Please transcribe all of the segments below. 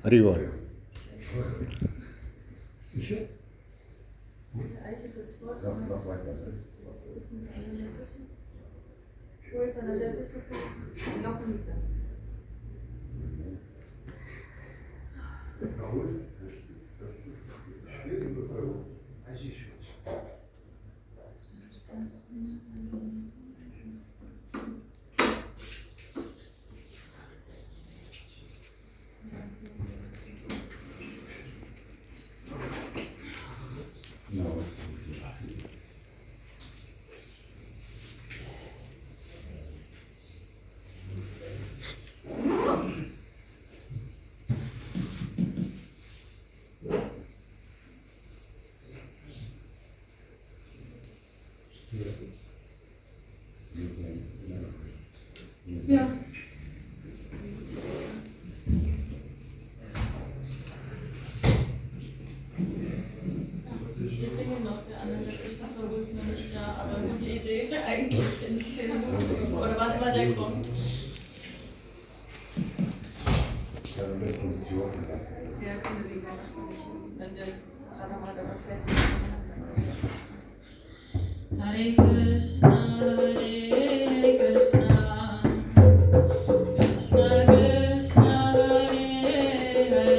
Arrivo. Noch weiter. Ja. Wir singen noch, der andere Krishna ist noch nicht da, aber die Idee eigentlich in 10 Minuten oder wann immer der kommt. Ja, am besten die Tür offen lassen. Ja, können wir die Weihnachten nicht, wenn der gerade mal dabei fährt. Hare Krishna, Hare Krishna, Krishna Krishna, Hare Hare,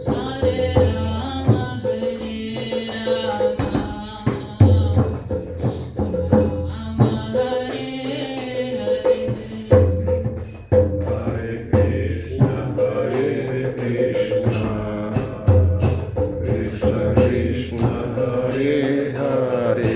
Hare Rama, Hare Rama, Rama Hare Hare. Hare Krishna, Hare Krishna, Krishna Krishna, Hare Hare,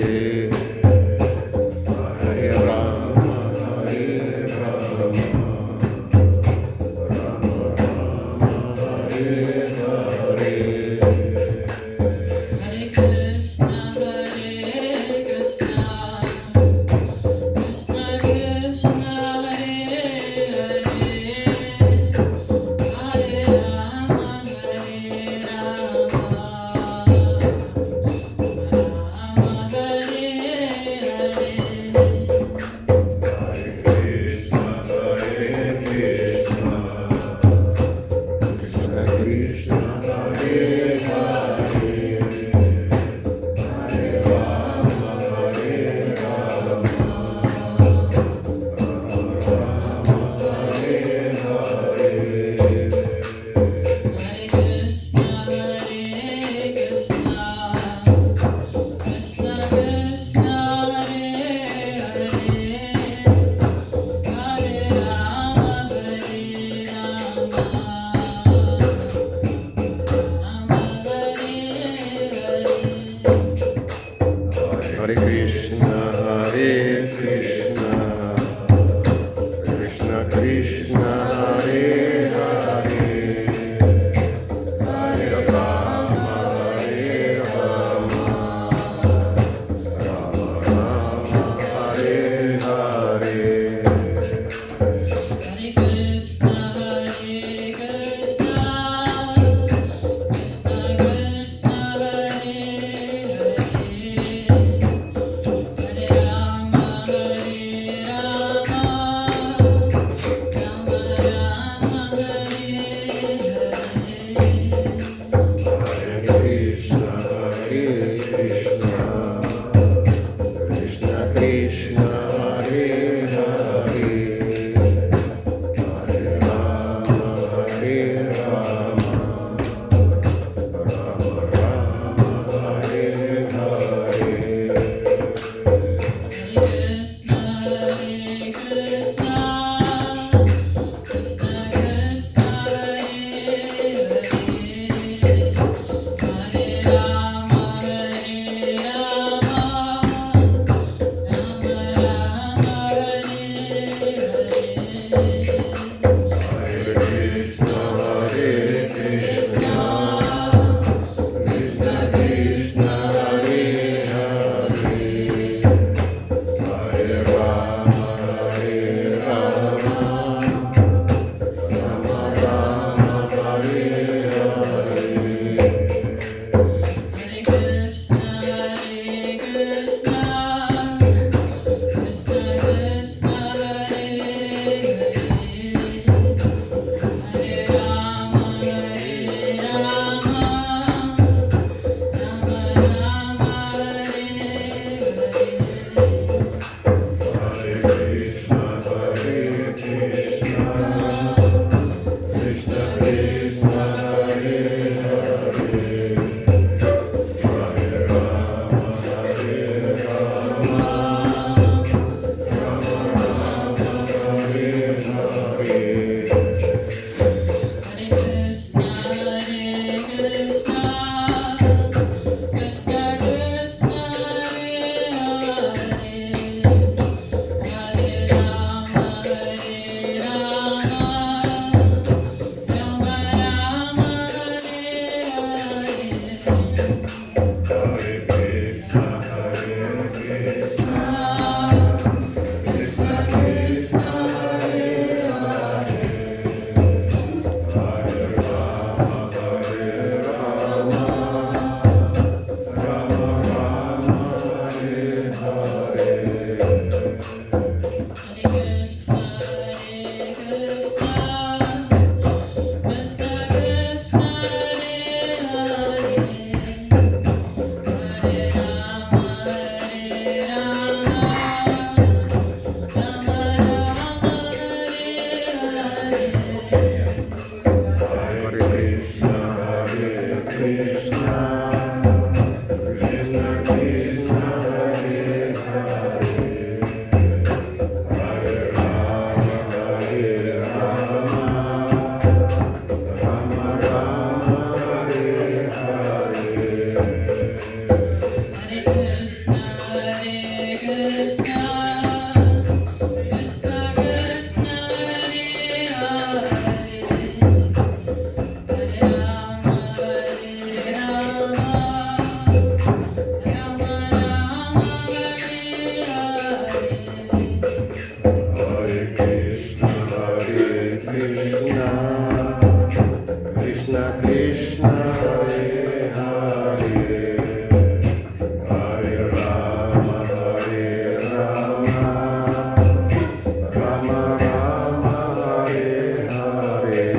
Krishna, Hare Hare, Hare Rama, Hare Rama, Rama Rama, Hare Hare. Hare Krishna, Hare Krishna, Krishna Krishna, Hare Hare, Hare Rama, Hare Rama, Rama Rama, Hare Hare. Hare Krishna, Hare Krishna, Krishna Krishna, Hare Hare, Hare Rama, Hare Rama, Rama Rama, Hare Hare. Hare Krishna, Hare Krishna, Krishna Krishna, Hare Hare, Hare Rama, Hare Rama, Rama Rama, Hare Hare. Hare Krishna, Hare Krishna, Krishna Krishna, Hare Hare, Hare Rama, Hare Rama, Rama Rama, Hare Hare. Hare Krishna, Hare Krishna, Krishna Krishna, Hare Hare, Hare Rama, Hare Rama, Rama Rama, Hare Hare Krishna, Hare Krishna, Krishna Krishna, Hare Hare, Hare Rama, Hare Rama, Rama Rama, Hare Hare. Hare Krishna, Hare Krishna, Krishna Krishna, Hare Hare, Hare Rama, Hare Rama, Rama Rama, Hare Hare.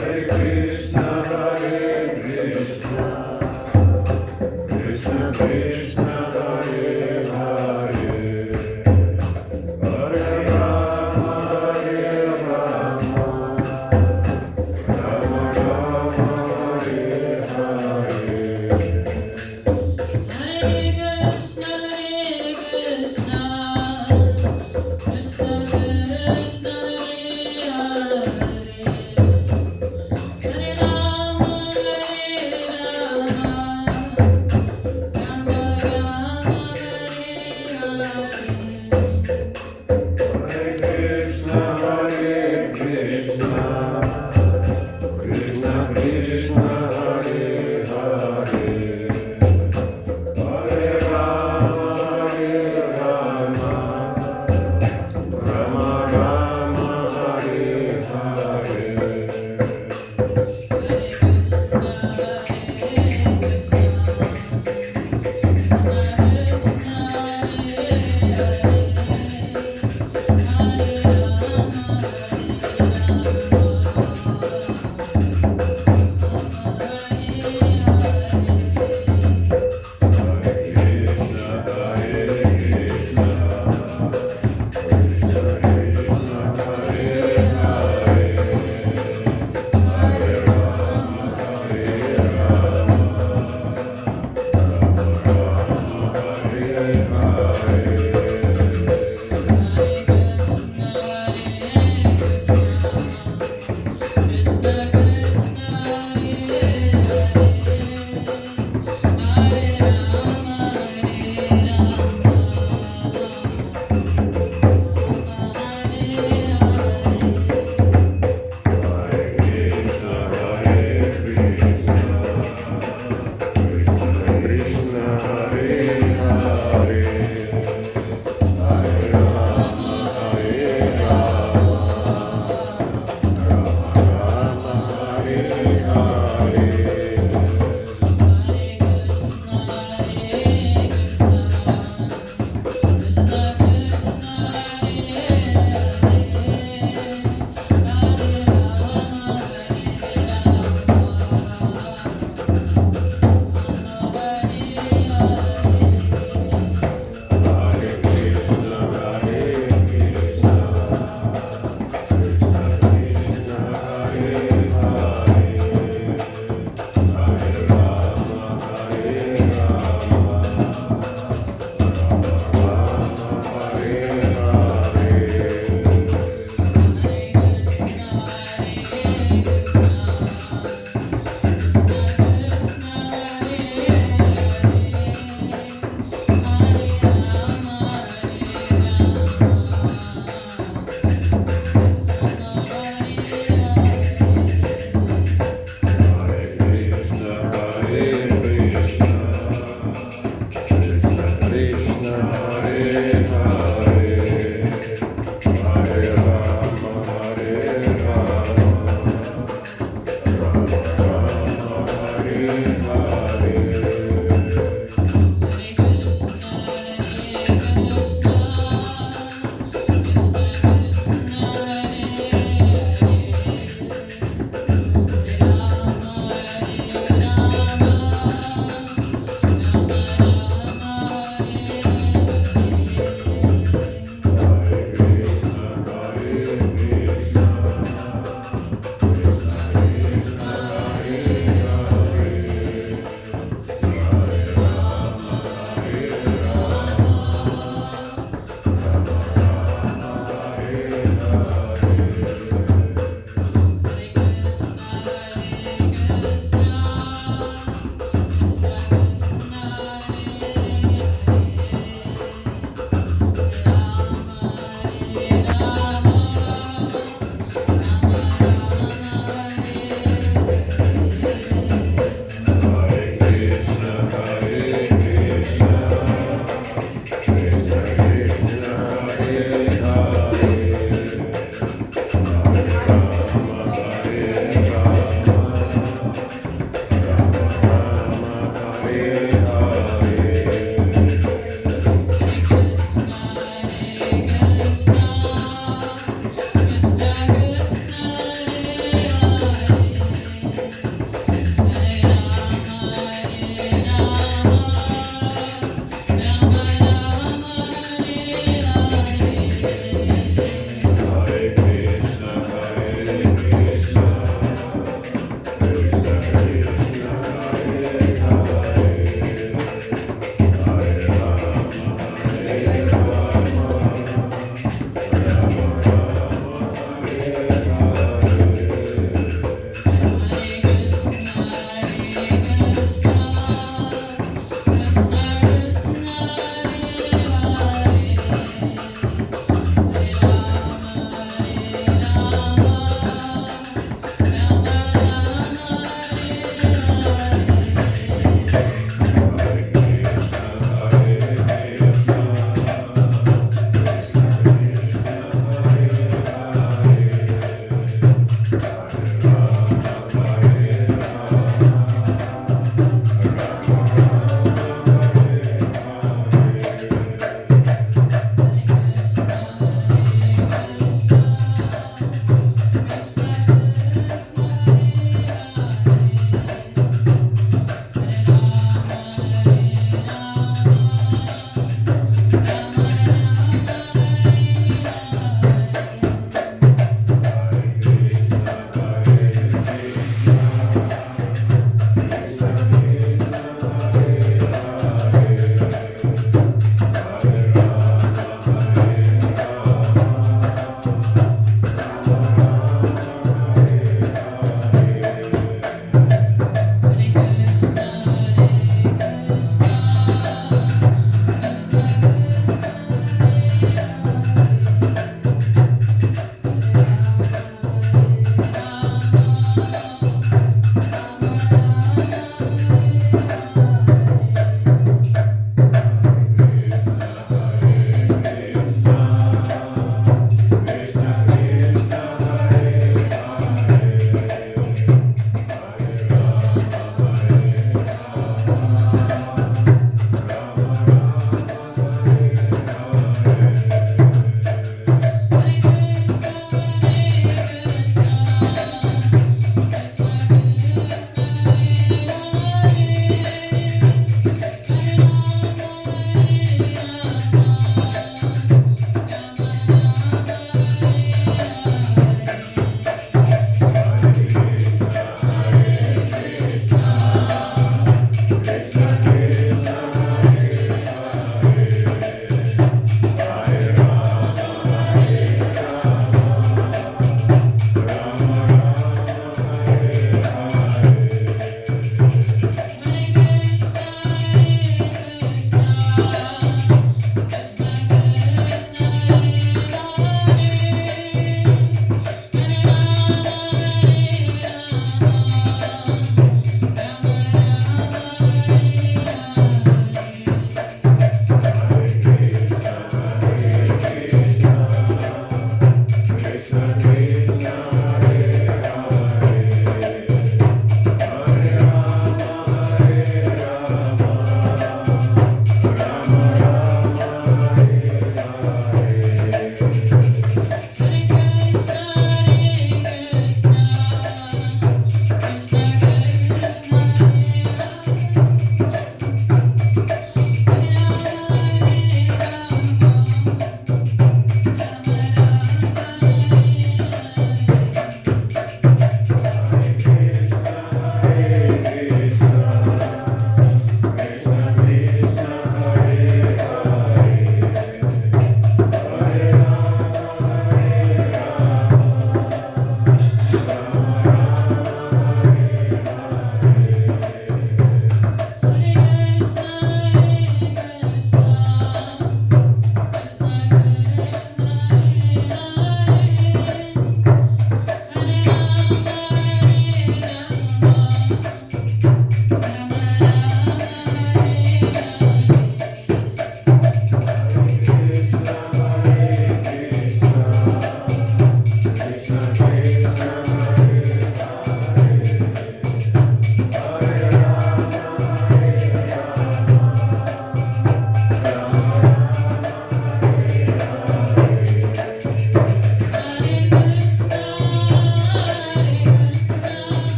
Hare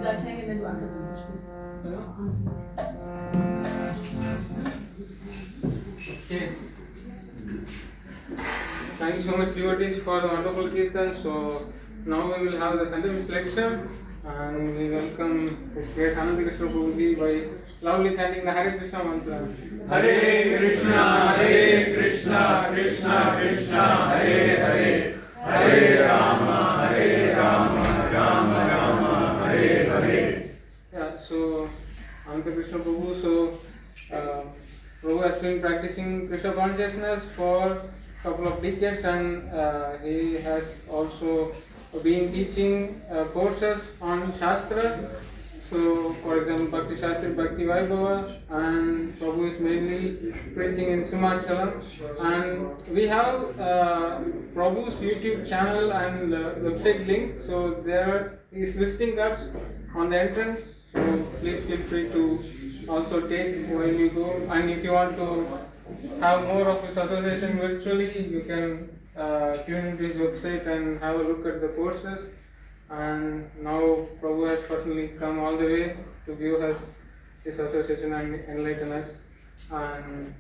bleibt hängen, wenn du angewiesen spielst. Okay. Thank you so much, devotees, for the wonderful kirtan. So now we will have the sentence lecture, and we welcome His Grace Hare Krishna Prabhuji by loudly chanting the Hare Krishna mantra. Hare Krishna, Hare Krishna, Krishna Krishna, Hare Hare, Hare Rama, Rama Rama, Hare Hare. Yeah, so Hare Krishna Prabhu. So Prabhu has been practicing Krishna consciousness for a couple of decades, and he has also been teaching courses on Shastras. So, for example, Bhakti Shastri, Bhakti Vaibhava, and Prabhu is mainly preaching in Simachalam. And we have Prabhu's YouTube channel and website link. So there is visiting cards on the entrance. So please feel free to also take while you go. And if you want to have more of his association virtually, you can tune into his website and have a look at the courses. And now Prabhu has personally come all the way to give us his association and enlighten us. And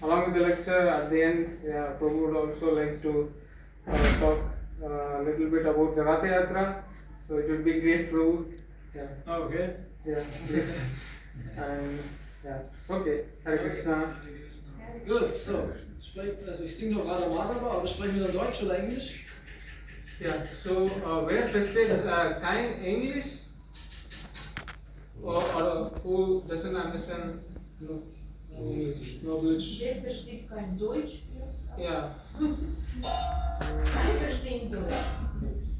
along with the lecture, at the end, Prabhu would also like to talk a little bit about the Ratha Yatra. So it would be great, Prabhu. Yeah. Okay. Yeah. Please. And yeah. Okay. Hare Krishna. Gut, so. Also ich singe noch Radha Madhava, aber sprechen wir dann Deutsch oder Englisch? Yeah. So where festive kind English or who doesn't understand English? No Deutsch. Wer versteht kein Deutsch? Yeah. Alle verstehen Deutsch.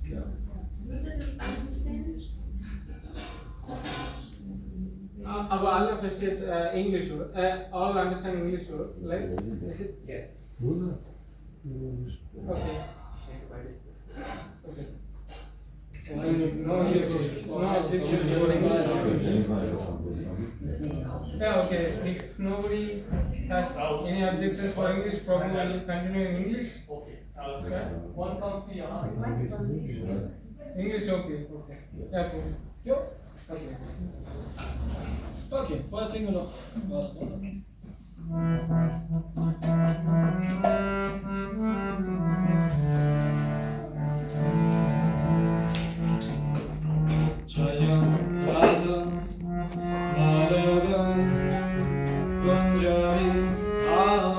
Ja. Aber alle versteht English, all understand English, right? Is it? Yes. Okay. Okay. No objection for English. Yeah, okay. If nobody has any objections for English, probably I will continue in English. Okay. One company, English, okay. Okay. Yeah, cool. Jo. Okay. Okay, vorher singen wir noch Radha Madhava. Jaya Radha Madhava Kunjari Hare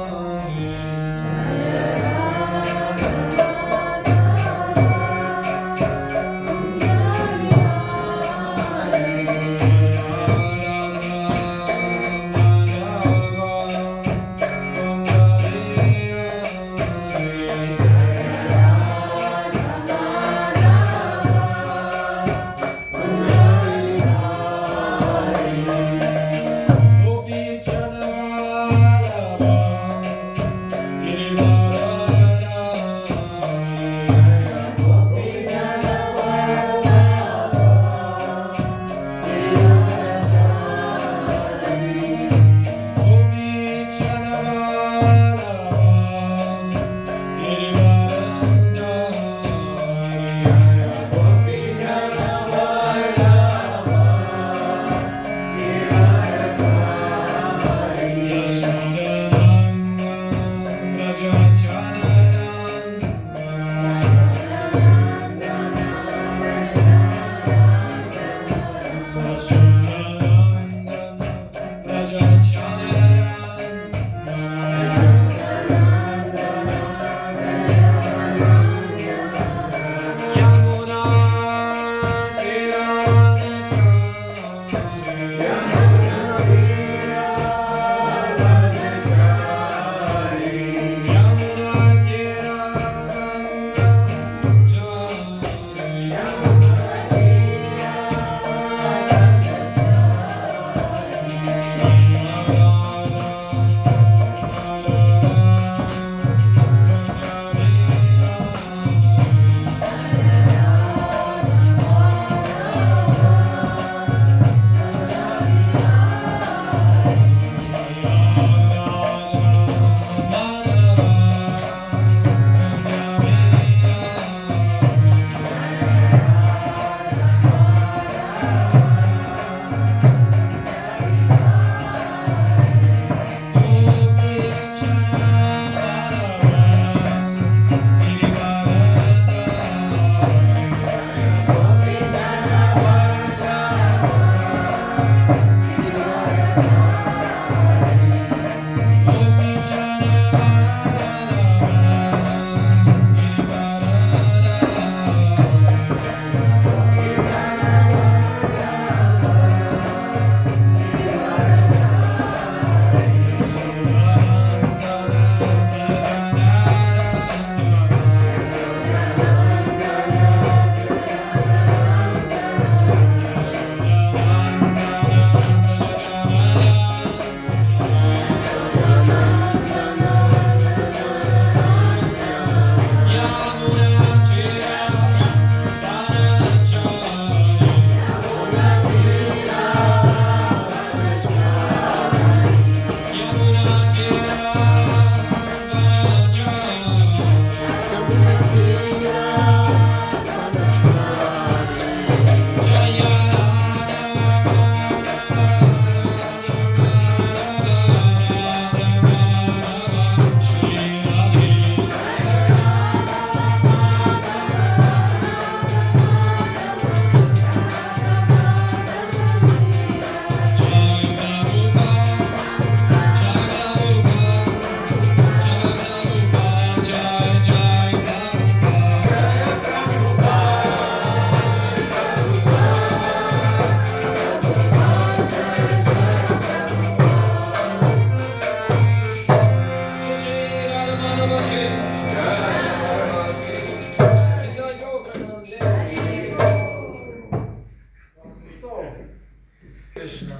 Krishna.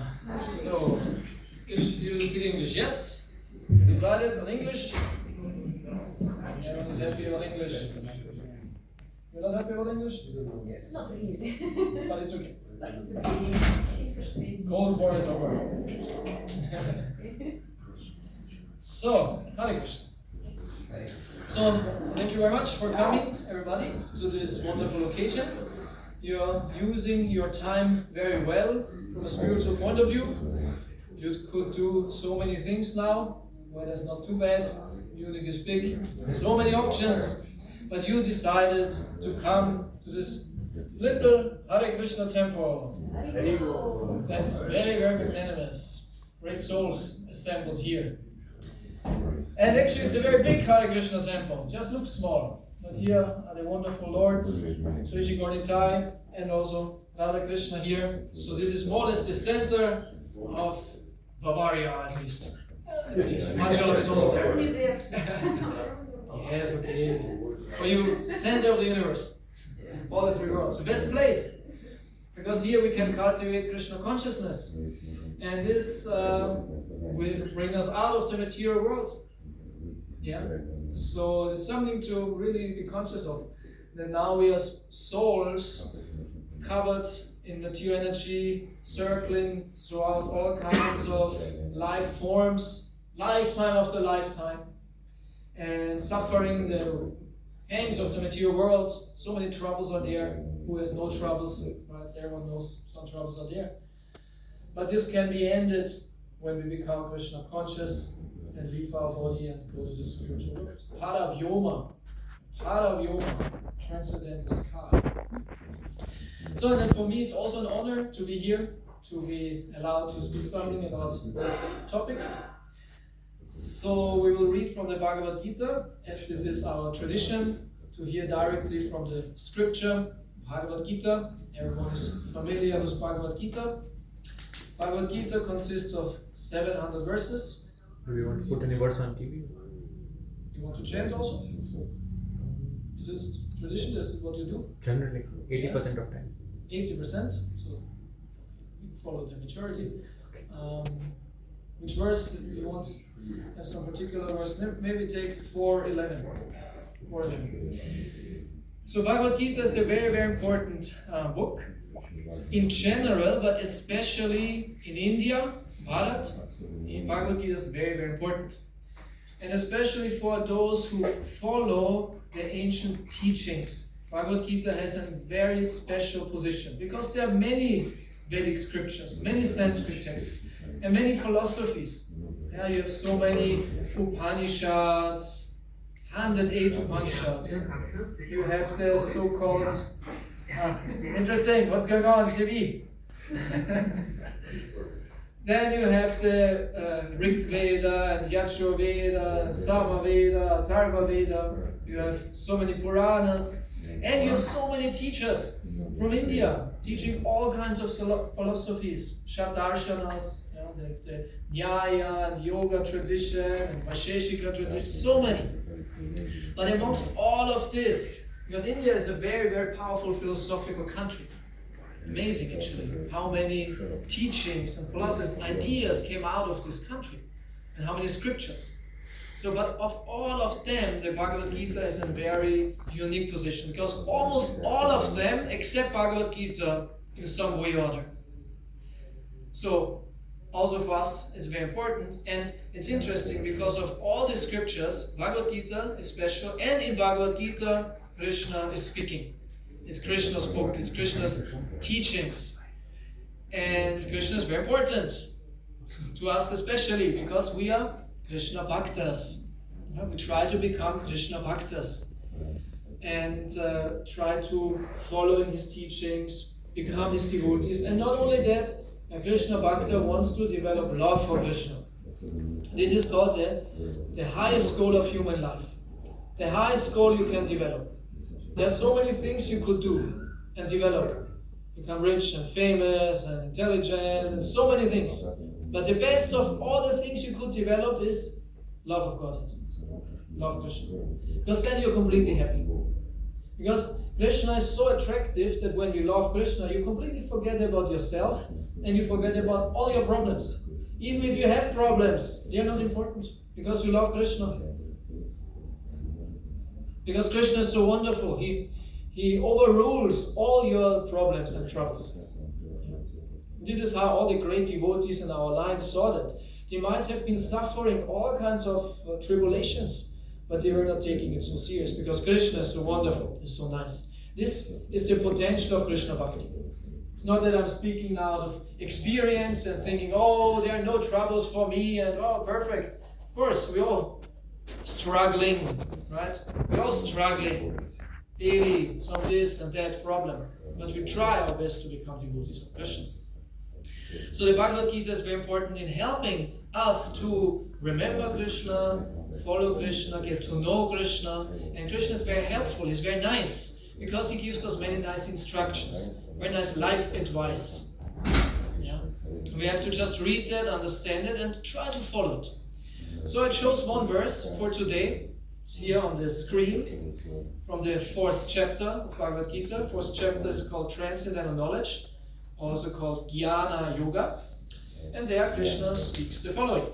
So, you speak English, yes? You decided on English? Everyone is happy about English. You're not happy about English? Not really. But it's okay. But it's okay. Ich verstehe es. Cold War is over. So, Hare Krishna. So, thank you very much for coming, everybody, to this wonderful occasion. You're using your time very well from a spiritual point of view. You could do so many things now. Weather's not too bad. Munich is big. So many options. But you decided to come to this little Hare Krishna temple. That's very, very magnanimous. Great souls assembled here. And actually it's a very big Hare Krishna temple. Just looks small. But here are the wonderful lords, Sri Gornitai and also Radha Krishna here. So this is more or less the center of Bavaria, at least. Manchalam is also there. Yes, okay. For you, center of the universe. All the three worlds. The best place. Because here we can cultivate Krishna consciousness. And this will bring us out of the material world. Yeah. So it's something to really be conscious of. That now we are souls covered in material energy, circling throughout all kinds of life forms, lifetime after lifetime, and suffering the pangs of the material world. So many troubles are there. Who has no troubles? Right? Everyone knows some troubles are there. But this can be ended when we become Krishna conscious and leave our body and go to the spiritual world. Paravyoma, transcendent the sky. So then for me it's also an honor to be here, to be allowed to speak something about these topics. So we will read from the Bhagavad Gita, as this is our tradition, to hear directly from the scripture, Bhagavad Gita. Everyone is familiar with Bhagavad Gita. Bhagavad Gita consists of 700 verses. Do you want to put any words on TV? You want to chant also? Is this tradition? This is what you do? Generally, 80% of time. 80%? So you follow the majority. Which verse do you want? Have some particular verse? Maybe take 4:11. 4:11. So Bhagavad Gita is a very, very important book in general, but especially in India, Bharat. Bhagavad Gita is very, very important. And especially for those who follow the ancient teachings. Bhagavad Gita has a very special position because there are many Vedic scriptures, many Sanskrit texts, and many philosophies. Yeah, you have so many Upanishads, 108 Upanishads. You have the so-called interesting, what's going on TV? Then you have the Rig Veda and Yajur Veda, Sama Veda, Dharma Veda. You have so many Puranas, and you have so many teachers from India teaching all kinds of philosophies, Shadarshanas, the Nyaya and Yoga tradition and Vaisheshika tradition, so many. But amongst all of this, because India is a very, very powerful philosophical country. Amazing actually, how many teachings and philosophies, ideas came out of this country, and how many scriptures. So, but of all of them, the Bhagavad Gita is in a very unique position, because almost all of them, except Bhagavad Gita, in some way or other. So, also for us, it's very important, and it's interesting because of all the scriptures, Bhagavad Gita is special, and in Bhagavad Gita, Krishna is speaking. It's Krishna's book, it's Krishna's teachings. And Krishna is very important to us especially because we are Krishna Bhaktas. We try to become Krishna Bhaktas and try to follow in his teachings, become his devotees. And not only that, a Krishna Bhakta wants to develop love for Krishna. This is called the highest goal of human life. The highest goal you can develop. There are so many things you could do and develop. Become rich and famous and intelligent and so many things. But the best of all the things you could develop is love of God. Love Krishna. Because then you're completely happy. Because Krishna is so attractive that when you love Krishna, you completely forget about yourself and you forget about all your problems. Even if you have problems, they are not important because you love Krishna. Because Krishna is so wonderful. He overrules all your problems and troubles. This is how all the great devotees in our lives saw that. They might have been suffering all kinds of tribulations, but they were not taking it so serious because Krishna is so wonderful, is so nice. This is the potential of Krishna Bhakti. It's not that I'm speaking out of experience and thinking, oh, there are no troubles for me and oh, perfect. Of course, we're all struggling, right? We're all struggling daily, some this and that problem. But we try our best to become devotees of Krishna. So the Bhagavad Gita is very important in helping us to remember Krishna, follow Krishna, get to know Krishna. And Krishna is very helpful, he's very nice, because he gives us many nice instructions, very nice life advice. Yeah? We have to just read that, understand it, and try to follow it. So I chose one verse for today. It's here on the screen from the 4th chapter of Bhagavad Gita. 4th chapter is called Transcendental Knowledge, also called Jnana Yoga. And there Krishna speaks the following.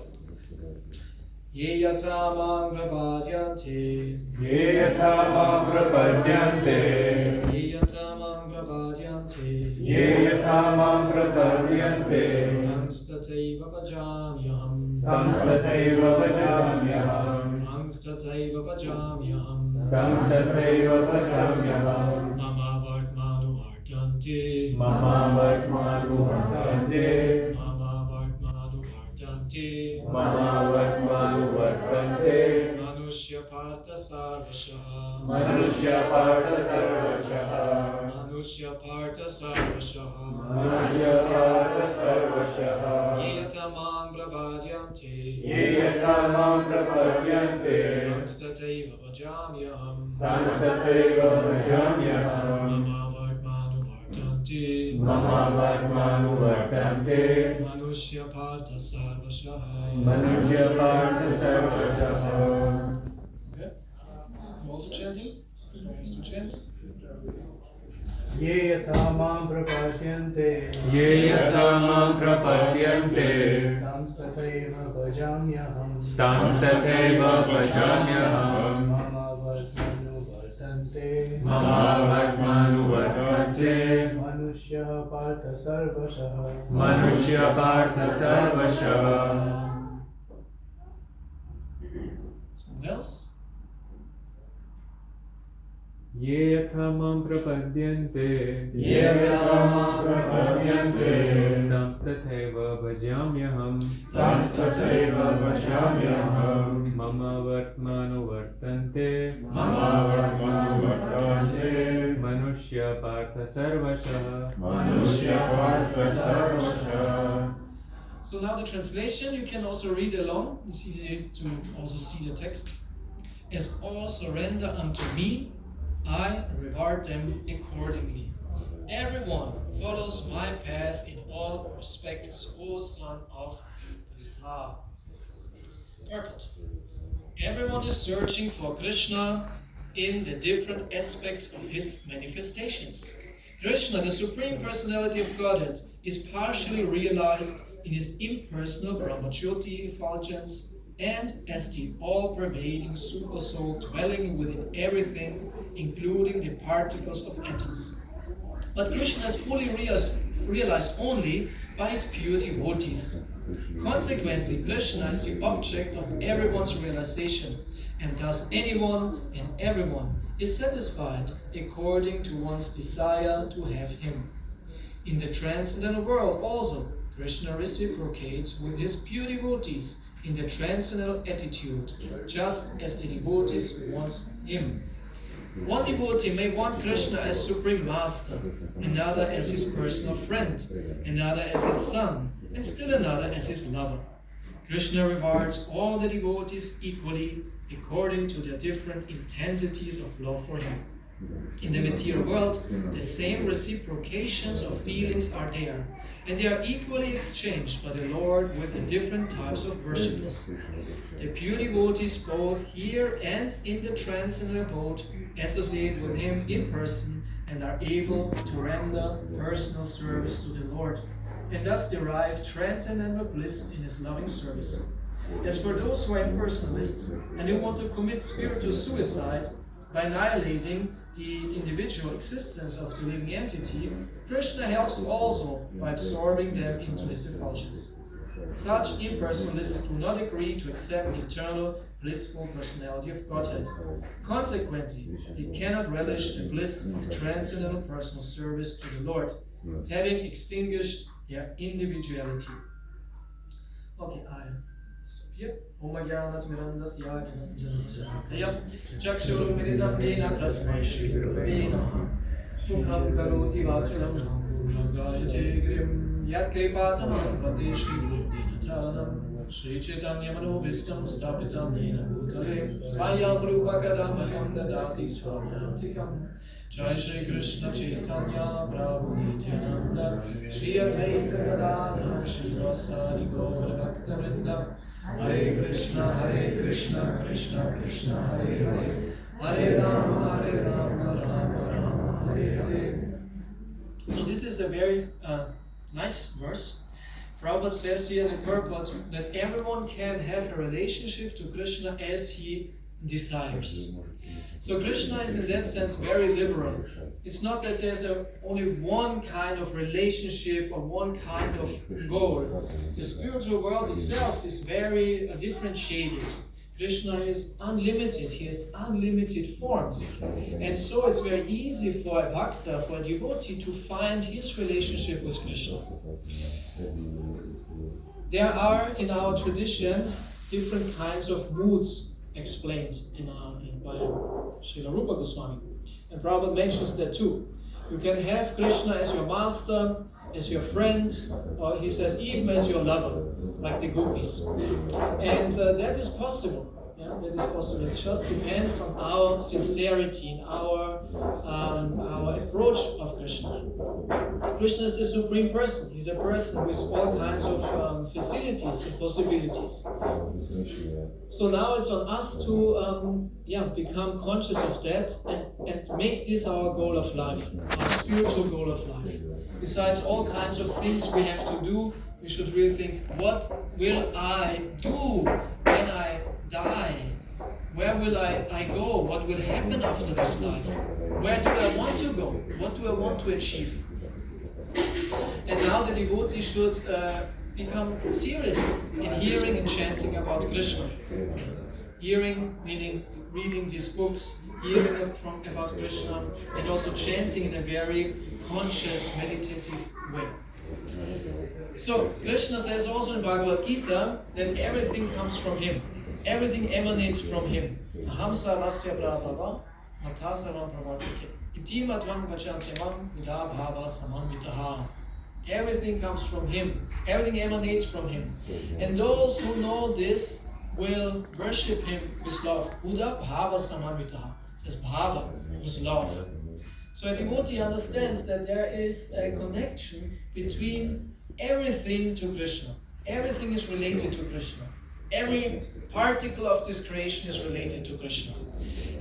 Ye yata mang prapadyante. Ye yatha mam prapadyante. Ye yata mang prapadyante. Ye yatha mam prapadyante. Tamstataiva bhajamyaham. Tam sathaiva vajamyaham. Tamstataiva bhajamyaham. Tam sathaiva vajamyaham. Mama vartmanu vartante. Mama vartmanu vartante. Mama vartmanu vartante. Mama vartmanu vartante. Manushya partha sarvashaha. Manushya partha sarvashaha. Manushya partha sarvashaha. Manushya partha sarvashaha. Ye yatamang prapadyante. Ye yatha mam prapadyante. Tamstataiva bhajamyaham. Tam sathaiva vajamyaham. Mama vartmanu vartante. Mama vartmanu vartante. Manushya partha sarvashaha. Manushya partha sarvashaha. Okay. You also chanting? You want us to chant? ये यथा मां प्रपद्यन्ते Ye yatha mam prapadyante. तां तथैव भजाम्यहम् Tam sathaiva vajamyaham. मम वर्त्मनुवर्तन्ते Mama vartmanu vartante. मनुष्यः पार्थ सर्वशः Manushya partha sarvashaha. Someone else? Ye yatha mam prapadyante. Ye yatha mam prapadyante. Tam tathaiva bhajamyaham. Tam sathaiva vajamyaham. Mama vartmanu vartante. Mama vartmanu vartante. Manushya partha sarvashah. Manushya partha sarvashaha. So now the translation, you can also read along. It's easy to also see the text. As all surrender unto me, I reward them accordingly. Everyone follows my path in all respects, O son of Pritha. Perfect. Everyone is searching for Krishna in the different aspects of his manifestations. Krishna, the Supreme Personality of Godhead, is partially realized in his impersonal Brahmajyoti effulgence and as the all-pervading Supersoul dwelling within everything, including the particles of atoms. But Krishna is fully realized only by his pure devotees. Consequently, Krishna is the object of everyone's realization, and thus anyone and everyone is satisfied according to one's desire to have him. In the transcendental world also, Krishna reciprocates with his pure devotees in the transcendental attitude, just as the devotees want him. One devotee may want Krishna as Supreme Master, another as his personal friend, another as his son, and still another as his lover. Krishna rewards all the devotees equally according to their different intensities of love for him. In the material world, the same reciprocations of feelings are there, and they are equally exchanged by the Lord with the different types of worshippers. The pure devotees both here and in the transcendental abode associate with him in person and are able to render personal service to the Lord. and thus derive transcendental bliss in his loving service. As for those who are impersonalists and who want to commit spiritual suicide by annihilating the individual existence of the living entity, Krishna helps also by absorbing them into his effulgence. Such impersonalists do not agree to accept the eternal, blissful personality of Godhead. Consequently, they cannot relish the bliss of transcendental personal service to the Lord, having extinguished their individuality. Okay, I stop here. Om Jnanat Mirandasya Gnananjana Chakshurumiritam Tasmai Shri Gurave Namaha Mukham Karoti Vacharam Gayate Grim Yat Kripatamam Vade Shri Buddhinacharanam Shri Chaitanya Manovistam Stapitam Nena Bhutale Svayam Rupa Kadamaham Dadati Swamantikam Jai Shri Krishna Chaitanya Prabhu Nityananda Shri Advaita Gadadhar Shri Rasari Gaura Bhakta Hare Krishna Krishna Krishna Hare Hare Hare Rama Rama Rama Hare Hare. So this is a very nice verse. Prabhupada says here the purport that everyone can have a relationship to Krishna as he desires. So Krishna is in that sense very liberal. It's not that there's only one kind of relationship or one kind of goal. The spiritual world itself is very differentiated. Krishna is unlimited, he has unlimited forms. And so it's very easy for a bhakta, for a devotee to find his relationship with Krishna. There are in our tradition different kinds of moods explained by Srila Rupa Goswami. And Prabhupada mentions that too. You can have Krishna as your master, as your friend, or he says even as your lover, like the gopis. And that is possible. Yeah, that is possible. It just depends on our sincerity, and our approach of Krishna. Krishna is the Supreme Person. He's a person with all kinds of facilities and possibilities. So now it's on us to become conscious of that and make this our goal of life, our spiritual goal of life. Besides all kinds of things we have to do, we should really think, what will I do when I die? Where will I go? What will happen after this life? Where do I want to go? What do I want to achieve? And now the devotee should become serious in hearing and chanting about Krishna. Hearing meaning reading these books, hearing about Krishna, and also chanting in a very conscious, meditative way. So Krishna says also in Bhagavad Gita that everything comes from him. Everything emanates from him. Aham sarvasya prabhava matasavam prabhavate iti matvam vachantyamam vidabhava samanvitaha. Everything comes from him. Everything emanates from him. And those who know this will worship him with love. Buddha bhava samanvitaha. It says bhava, with love. So a devotee understands that there is a connection between everything to Krishna. Everything is related to Krishna. Every particle of this creation is related to Krishna.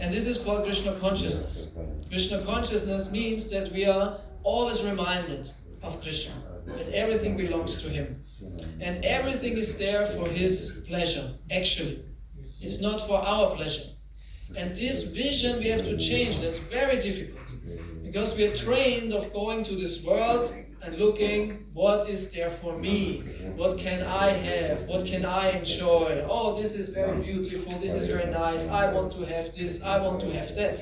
And this is called Krishna consciousness. Krishna consciousness means that we are always reminded of Krishna, that everything belongs to him. And everything is there for his pleasure, actually. It's not for our pleasure. And this vision we have to change. That's very difficult. Because we are trained of going to this world and looking, what is there for me? What can I have? What can I enjoy? Oh, this is very beautiful, this is very nice, I want to have this, I want to have that.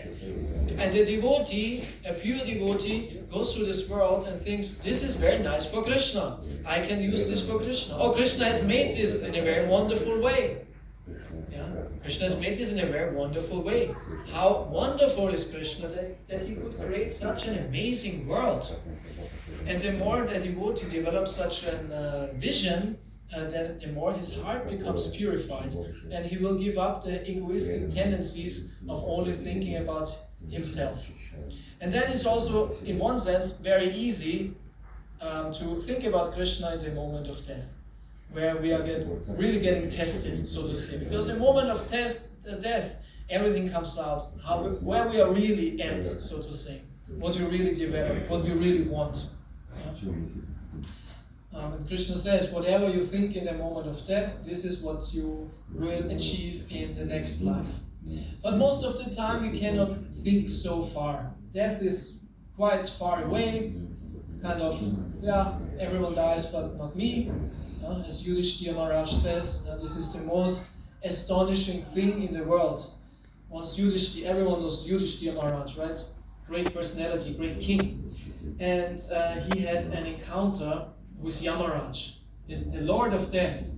And the devotee, a pure devotee, goes through this world and thinks, this is very nice for Krishna. I can use this for Krishna. Oh, Krishna has made this in a very wonderful way. Yeah? Krishna has made this in a very wonderful way. How wonderful is Krishna that he could create such an amazing world. And the more the devotee develops such a vision, then the more his heart becomes purified, and he will give up the egoistic tendencies of only thinking about himself. And then it's also, in one sense, very easy to think about Krishna in the moment of death, where we are really getting tested, so to say. Because in the moment of death, everything comes out, where we are really at, so to say, what we really develop, what we really want. And Krishna says, whatever you think in a moment of death, this is what you will achieve in the next life. But most of the time we cannot think so far. Death is quite far away, kind of, yeah, everyone dies but not me. As Yudhishthira Maharaj says, this is the most astonishing thing in the world. Once everyone knows Yudhishthira Maharaj, right? Great personality, great king. And he had an encounter with Yamaraj, the Lord of Death.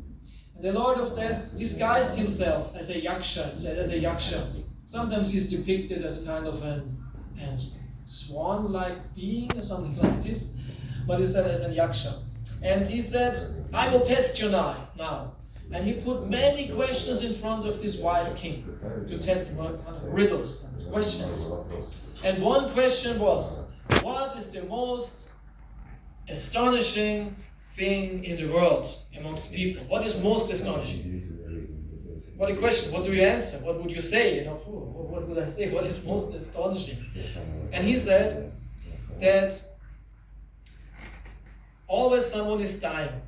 And the Lord of Death disguised himself as a yaksha, as a yaksha. Sometimes he's depicted as kind of a swan-like being or something like this, but he said as a yaksha. And he said, I will test you now. And he put many questions in front of this wise king to test him, kind of riddles and questions. And one question was, what is the most astonishing thing in the world amongst people? What is most astonishing? What a question. What do you answer? What would you say? What would I say? What is most astonishing? And he said that always someone is dying.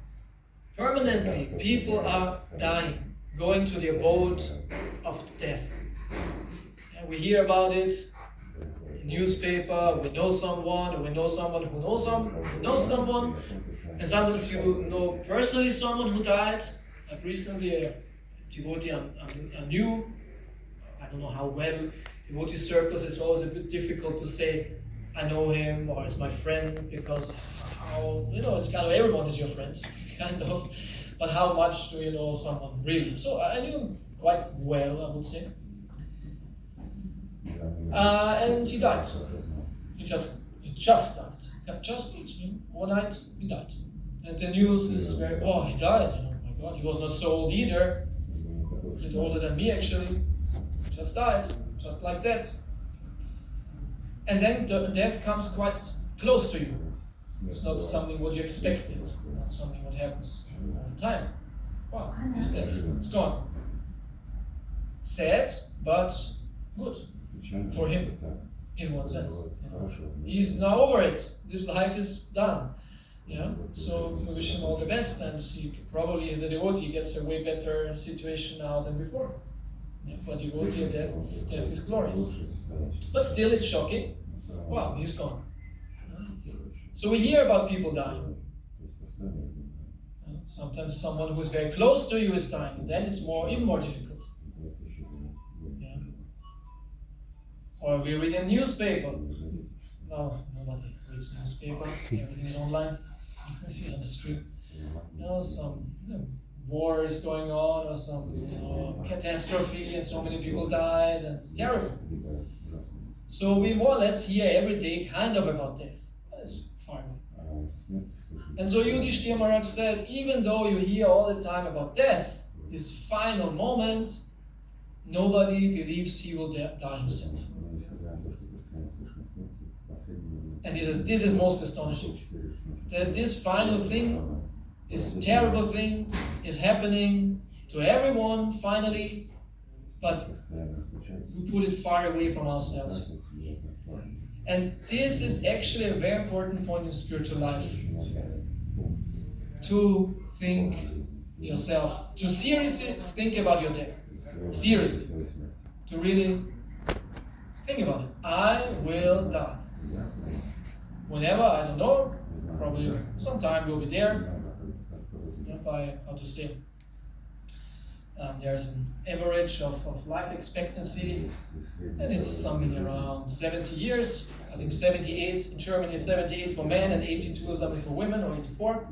Permanently, people are dying, going to the abode of death. And we hear about it in newspaper, we know someone, or we know someone who knows someone, and sometimes you know personally someone who died. Like recently, a devotee I knew, I don't know how well, devotee circles, it's always a bit difficult to say, I know him, or it's my friend, because it's kind of everyone is your friend, kind of, but how much do you know someone really? So I knew him quite well, I would say. And he died. He just died. One night, he died. And the news is very, he died, my God, he was not so old either, a bit older than me actually, just died, just like that. And then the death comes quite close to you. It's not something what you expected, not something what happens all the time. Wow, he's dead, it's gone. Sad, but good for him, in one sense. He's now over it. This life is done. So we wish him all the best, and he probably, as a devotee, gets a way better situation now than before. For a devotee, death is glorious. But still, it's shocking. Wow, he's gone. So we hear about people dying. Sometimes someone who is very close to you is dying, and then it's even more difficult. Or we read a newspaper. No, nobody reads newspaper. Everything is online. I see it on the screen. Some war is going on, or some catastrophe, and so many people died, and it's terrible. So we more or less hear every day kind of about death. That's far away. And so Yudhishthira Maharaj said, even though you hear all the time about death, this final moment, nobody believes he will die himself. And this is most astonishing. That this final thing, this terrible thing, is happening to everyone finally, but we put it far away from ourselves. And this is actually a very important point in spiritual life. To think yourself, to seriously think about your death. Seriously. To really think about it. I will die. Whenever, I don't know, probably sometime we'll be there. By, how to say, there's an average of life expectancy, and it's something around 70 years. I think 78 in Germany, 78 for men, and 82 or something for women, or 84.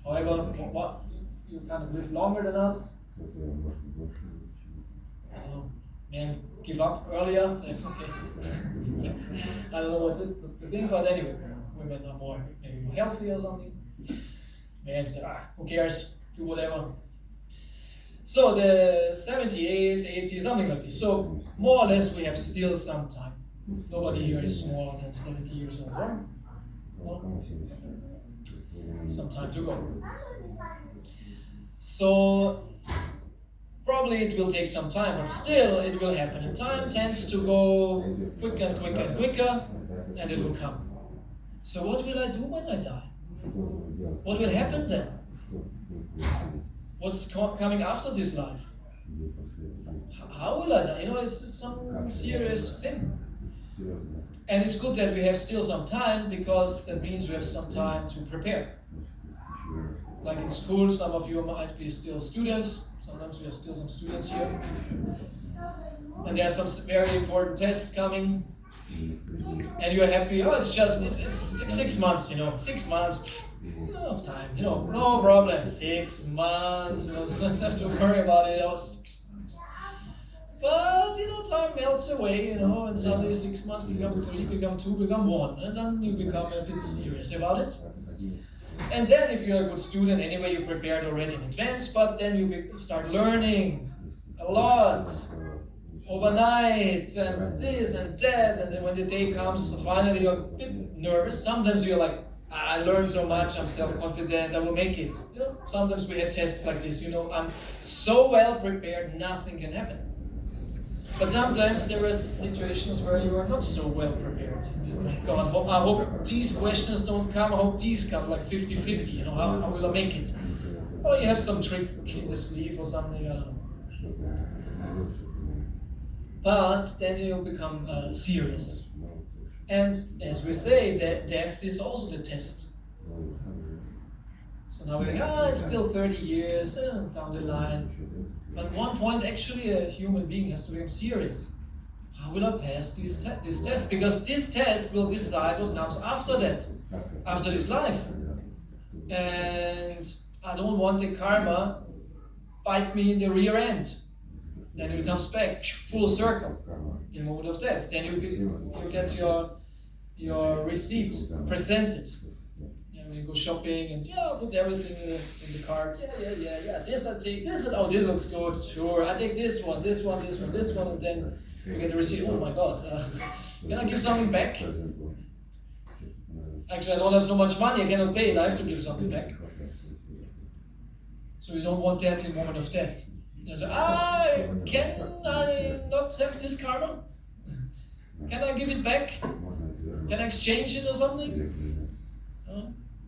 However, you kind of live longer than us. I don't know, men give up earlier. Say, okay. I don't know what's the thing, but anyway, women are maybe more healthy or something. Men say, who cares? Do whatever. So the 78, 80, something like this. So more or less we have still some time. Nobody here is more than 70 years old, right? No? Some time to go. So probably it will take some time, but still it will happen. And time tends to go quicker and quicker and quicker, and it will come. So what will I do when I die? what will happen then? What's coming after this life? How will I die? You know, it's some serious thing. And it's good that we have still some time, because that means we have some time to prepare. Like in school, some of you might be still students. Sometimes we have still some students here. And there are some very important tests coming. And you're happy, oh, it's 6 months, you know, 6 months, enough time, you know, no problem, 6 months, you know, don't have to worry about it, oh, 6 months. But, you know, time melts away, you know, and suddenly 6 months become 3, become 2, become 1, and then you become a bit serious about it. And then if you're a good student, anyway, you prepared already in advance, but then you start learning a lot. Overnight and this and that, and then when the day comes, finally you're a bit nervous. Sometimes you're like, I learned so much, I'm self-confident, I will make it. You know, sometimes we have tests like this, you know, I'm so well prepared, nothing can happen. But sometimes there are situations where you are not so well prepared. God, I hope these questions don't come, I hope these come, like 50-50, you know, how will I make it? Or you have some trick in the sleeve or something, I don't know. But then you become serious. And as we say, death is also the test. So now we think, it's still 30 years down the line. But at one point, actually, a human being has to become serious. How will I pass this test? Because this test will decide what comes after that, after this life. And I don't want the karma bite me in the rear end. Then it comes back, full circle, in the moment of death. Then you get your receipt presented. And you go shopping and put everything in the cart. Yeah. This I take, this this looks good. Sure, I take this one, and then you get the receipt. Oh my God, can I give something back? Actually, I don't have so much money. I cannot pay it. I have to give something back. So you don't want that in the moment of death. You say, can I not have this karma? Can I give it back? Can I exchange it or something?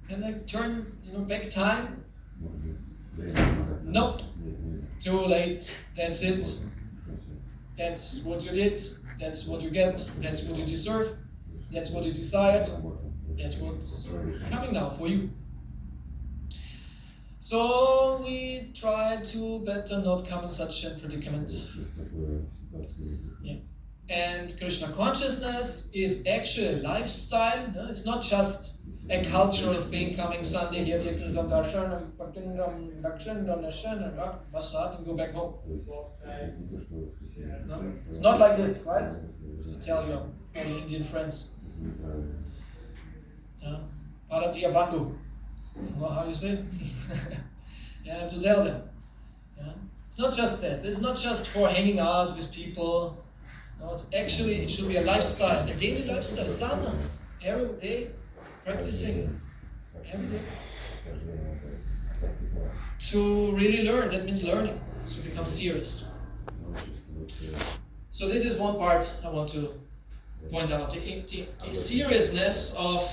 Can I turn back time? Nope. Too late. That's it. That's what you did. That's what you get. That's what you deserve. That's what you desired. That's what's coming now for you. So we try to better not come in such a predicament. Yeah. And Krishna consciousness is actually a lifestyle. No? It's not just a cultural thing, coming Sunday here, taking some darshan and putting darshan and go back home. No? It's not like this, right? To tell your Indian friends. Bharatiya Bandhu. Well, how you say? You have to tell them. Yeah? It's not just that. It's not just for hanging out with people. No, it should be a lifestyle, a daily lifestyle, sadhana. Every day, practicing. Every day. To really learn, that means learning. To become serious. So this is one part I want to point out, the seriousness of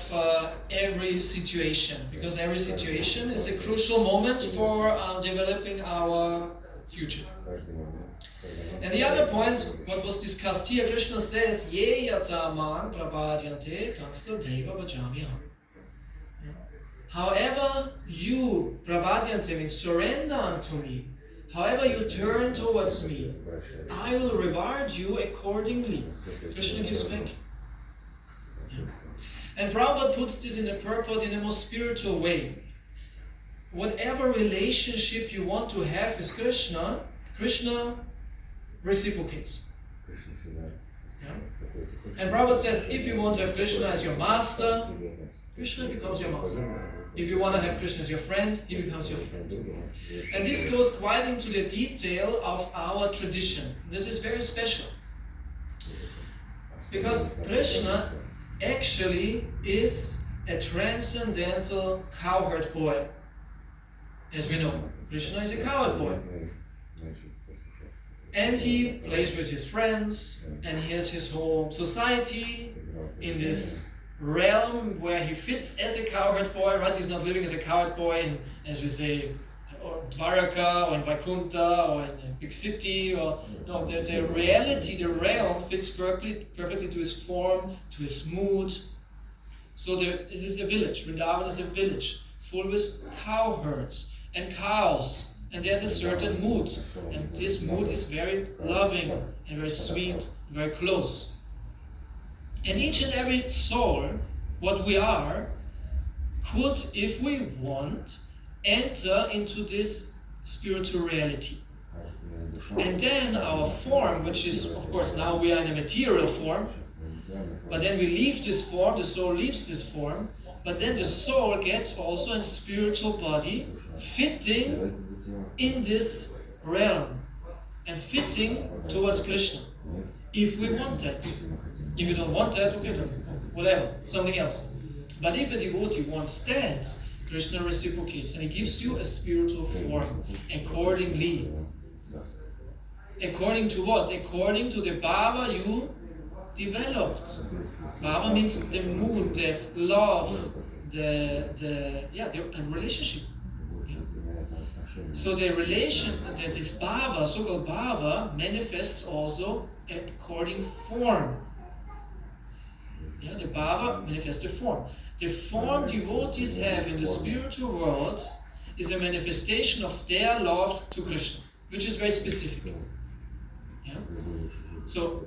every situation, because every situation is a crucial moment for developing our future. And the other point, what was discussed here, Krishna says, Ye yata mang prabhadyante tangstil deva bhajamyaham. However you, prabhadyante means surrender unto me, however you turn towards me, I will reward you accordingly. Krishna gives back. Yeah. And Prabhupada puts this in a purport in a more spiritual way. Whatever relationship you want to have with Krishna, Krishna reciprocates. Yeah. And Prabhupada says, if you want to have Krishna as your master, Krishna becomes your master. If you want to have Krishna as your friend, he becomes your friend. And this goes quite into the detail of our tradition. This is very special. Because Krishna actually is a transcendental cowherd boy. As we know, Krishna is a cowherd boy. And he plays with his friends, and he has his whole society in this realm where he fits as a cowherd boy, right? He's not living as a cowherd boy in, as we say, or Dvaraka or in Vaikuntha or in a big city, or no, the reality, the realm fits perfectly to his form, to his mood. So it is a village. Vrindavan is a village full with cowherds and cows, and there's a certain mood, and this mood is very loving and very sweet, very close. And each and every soul, what we are, could, if we want, enter into this spiritual reality. And then our form, which is, of course, now we are in a material form, but then we leave this form, the soul leaves this form, but then the soul gets also a spiritual body fitting in this realm and fitting towards Krishna, if we want that. If you don't want that, okay, then whatever, something else. But if a devotee wants that, Krishna reciprocates and he gives you a spiritual form accordingly. According to what? According to the bhava you developed. Bhava means the mood, the love, the relationship. So the relation, this bhava, so-called bhava, manifests also according form. Yeah, the bhava manifests the form. The form devotees have in the spiritual world is a manifestation of their love to Krishna, which is very specific. Yeah? So,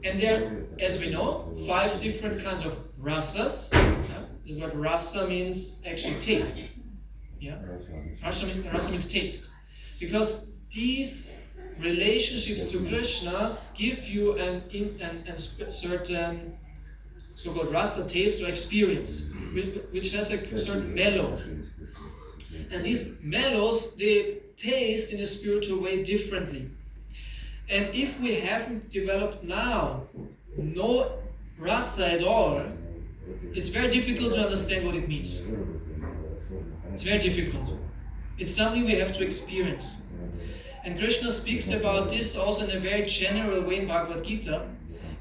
and there, as we know, 5 different kinds of rasas. Yeah? The word rasa means actually taste. Yeah? Rasa means taste. Because these relationships to Krishna give you a certain so-called rasa taste or experience, which has a certain mellow. And these mellows, they taste in a spiritual way differently. And if we haven't developed now no rasa at all, it's very difficult to understand what it means. It's very difficult. It's something we have to experience. And Krishna speaks about this also in a very general way in Bhagavad Gita,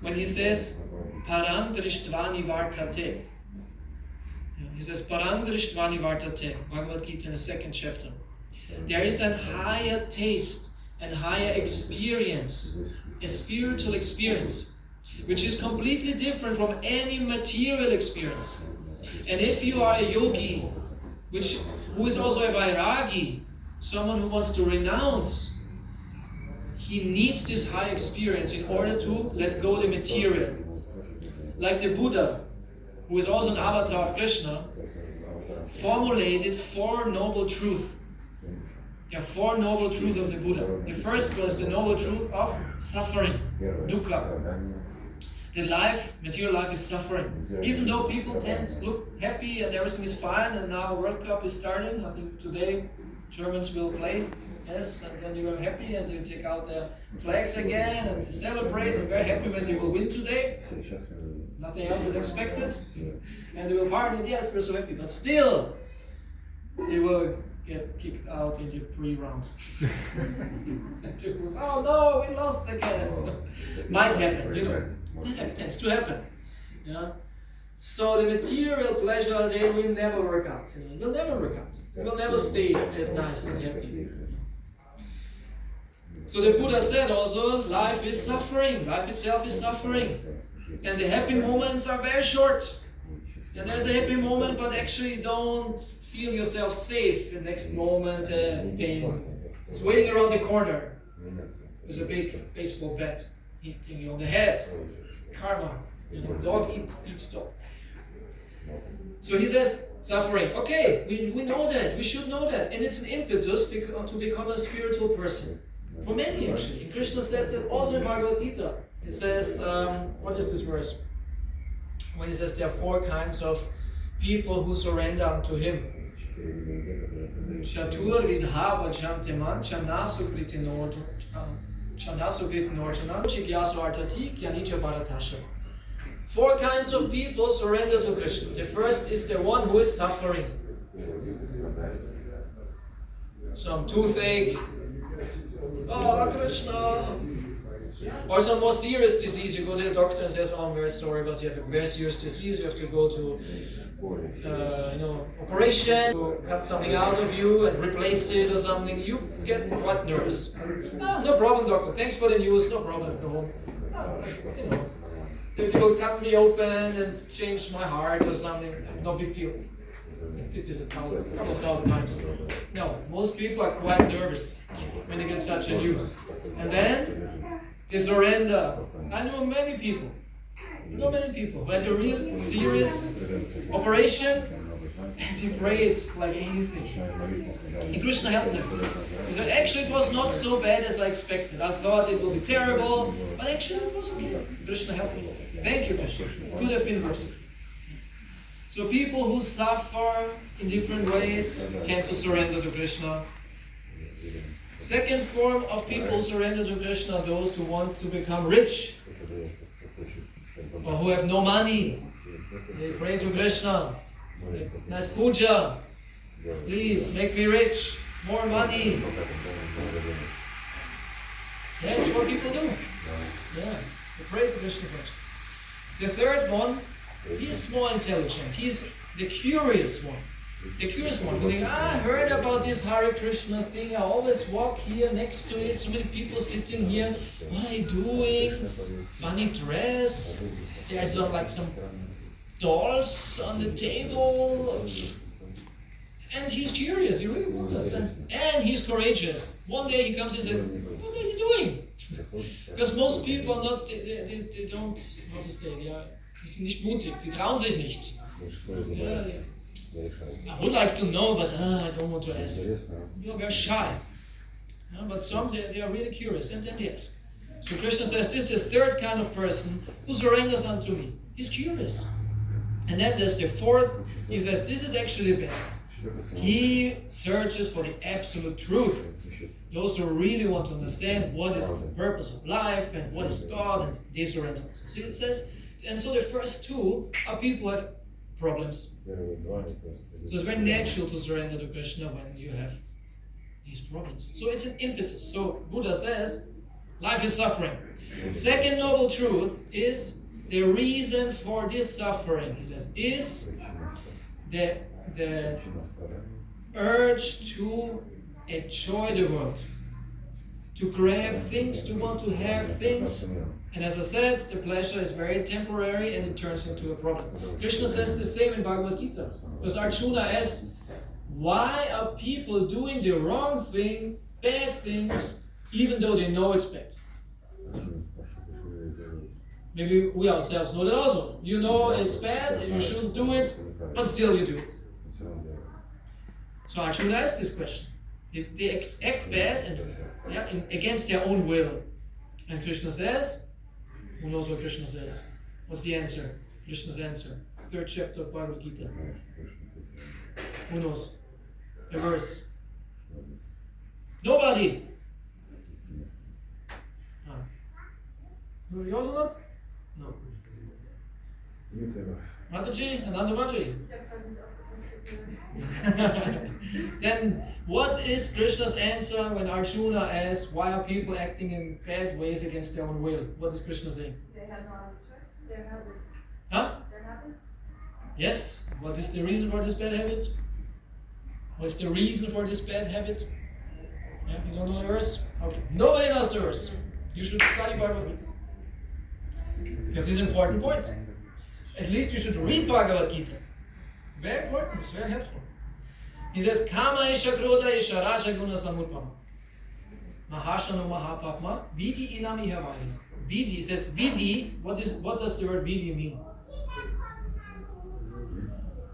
when he says, Parandrishtvani vartate. He says, Parandrishtvani vartate, Bhagavad Gita in the 2nd chapter. There is a higher taste and higher experience, a spiritual experience, which is completely different from any material experience. And if you are a yogi, who is also a vairagi, someone who wants to renounce, he needs this high experience in order to let go the material. Like the Buddha, who is also an avatar of Krishna, formulated 4 noble truths. There are 4 noble truths of the Buddha. The first was the noble truth of suffering, dukkha. The material life is suffering. Even though people tend to look happy and everything is fine, and now World Cup is starting, I think today Germans will play, yes, and then you are happy and you take out their flags again and celebrate and very happy when they will win today. Nothing else is expected. And they will party, yes, we're so happy, but still they will get kicked out in the pre-round. Oh no, we lost again. Might happen, you know. It tends to happen. Yeah. So the material pleasure, they will never work out. It will never work out. It will never stay as nice and happy. So the Buddha said also, life is suffering. Life itself is suffering. And the happy moments are very short. And there's a happy moment, but actually don't feel yourself safe. The next moment, pain is waiting around the corner. There's a big baseball bat hitting you on the head. Karma. Dog eats dog. So he says, suffering. Okay, we know that. We should know that. And it's an impetus to become a spiritual person. For many, actually. And Krishna says that also in Bhagavad Gita. He says, what is this verse? When he says there are 4 kinds of people who surrender unto him. Chatur vidhava janteman chanasukriti norjana chigyasu artati kyanicha bharatasha. 4 kinds of people surrender to Krishna. The first is the one who is suffering. Some toothache. Oh, Krishna, Or some more serious disease, you go to the doctor and says, "Oh, I'm very sorry, but you have a very serious disease. You have to go to, operation, to cut something out of you and replace it or something." You get quite nervous. "Ah, no problem, doctor. Thanks for the news. No problem. Go home." They will cut me open and change my heart or something. No big deal. It is a couple of thousand times. No, most people are quite nervous when they get such a news. And then they surrender. I know many people who had a real serious operation and they prayed like anything. And Krishna helped them. He said, actually it was not so bad as I expected. I thought it would be terrible, but actually it was okay. Krishna helped me. Thank you, Krishna. Could have been worse. So people who suffer in different ways tend to surrender to Krishna. Second form of people who surrender to Krishna are those who want to become rich or who have no money. They pray to Krishna. Nice puja. Please make me rich. More money. That's what people do. Yeah, they pray to Krishna first. The third one, he's more intelligent. He's the curious one. The curious one. Who think, I heard about this Hare Krishna thing. I always walk here next to it. So many people sitting here. What are you doing? Funny dress. There's some dolls on the table. And he's curious. He really wants us. And he's courageous. One day he comes and says, "What are you doing?" Because most people are not. They don't. How to say? Die sind nicht mutig. Die trauen sich nicht. Yeah. I would like to know, but I don't want to ask. They're shy. Yeah, but some, they are really curious, and then they ask. So Krishna says, this is the third kind of person who surrenders unto me. He's curious. And then there's the fourth. He says, this is actually the best. He searches for the absolute truth. Those who really want to understand what is the purpose of life and what is God, and they surrender. So it says, and so the first two are people who have problems. So it's very natural to surrender to Krishna when you have these problems. So it's an impetus. So Buddha says, life is suffering. Second noble truth is the reason for this suffering, he says, is the urge to enjoy the world, to grab things, to want to have things. And as I said, the pleasure is very temporary and it turns into a problem. Krishna says the same in Bhagavad Gita. Because Arjuna asks, why are people doing the wrong thing, bad things, even though they know it's bad? Maybe we ourselves know that also. You know it's bad and you shouldn't do it, but still you do it. So Arjuna asks this question. They act bad and against their own will. And Krishna says, who knows what Krishna says? What's the answer? Krishna's answer. Third chapter of Bhagavad Gita. Who knows? A verse. Nobody. You also not? No. Mataji? Ananda Mataji? Then what is Krishna's answer when Arjuna asks why are people acting in bad ways against their own will? What is Krishna saying? They have no other choice. Their habits. Huh? Their habits. Yes. What is the reason for this bad habit? What's the reason for this bad habit? Yeah, you don't know the verse? Okay. Nobody knows the verse. You should study Bhagavad Gita. Because it's an important point. At least you should read Bhagavad Gita. Very important, it's very helpful. He says, Kama isha krodha isha raja guna samutpama. Mahashano mahapapma. Vidi inami havayana. Vidi, he says, Vidi, what does the word Vidi mean?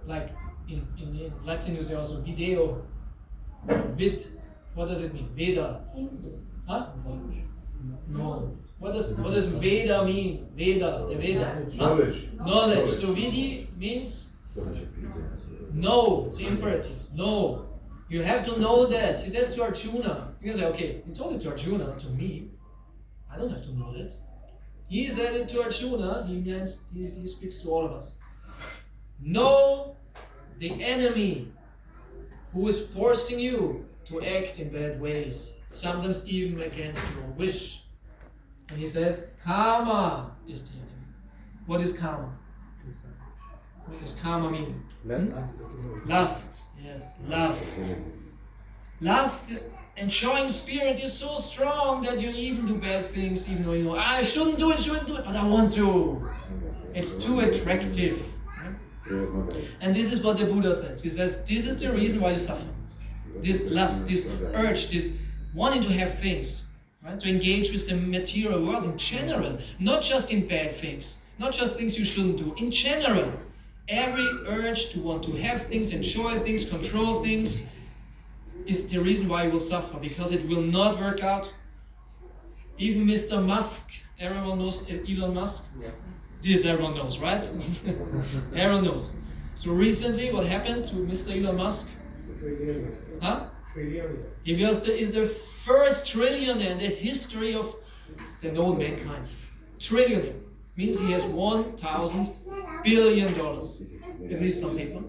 Like in Latin you say also video, vid. What does it mean? Veda. Huh? No. What does Veda mean? Veda, the Veda. Knowledge. Knowledge. So Vidi means no, it's imperative. No. You have to know that. He says to Arjuna. You can say, okay, he told it to Arjuna, not to me. I don't have to know that. He said it to Arjuna, he means he speaks to all of us. Know the enemy who is forcing you to act in bad ways, sometimes even against your wish. And he says, karma is the enemy. What is karma? What does karma mean? Lust. Yes, lust. Lust, enjoying spirit is so strong that you even do bad things, even though you know, I shouldn't do it, but I want to. It's too attractive. And this is what the Buddha says. He says, this is the reason why you suffer. This lust, this urge, this wanting to have things, right? To engage with the material world in general, not just in bad things, not just things you shouldn't do. In general, every urge to want to have things, enjoy things, control things, is the reason why you will suffer, because it will not work out. Even Mr. Musk, everyone knows Elon Musk? Yeah. This everyone knows, right? Everyone knows. So recently, what happened to Mr. Elon Musk? Huh? He is the first trillionaire in the history of the known mankind. Trillionaire means he has $1,000 billion, at least on paper.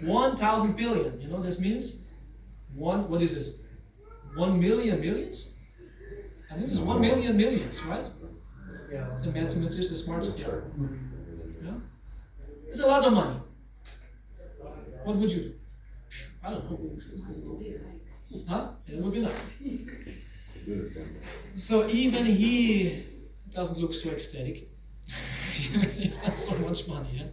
1,000 billion. You know this means what is this? 1 million millions? I think it's 1 million millions, right? Yeah. The mathematician is smart. Yeah. It's a lot of money. What would you do? I don't know. Huh? It would be nice. So even he doesn't look so ecstatic. He has so much money. Yeah?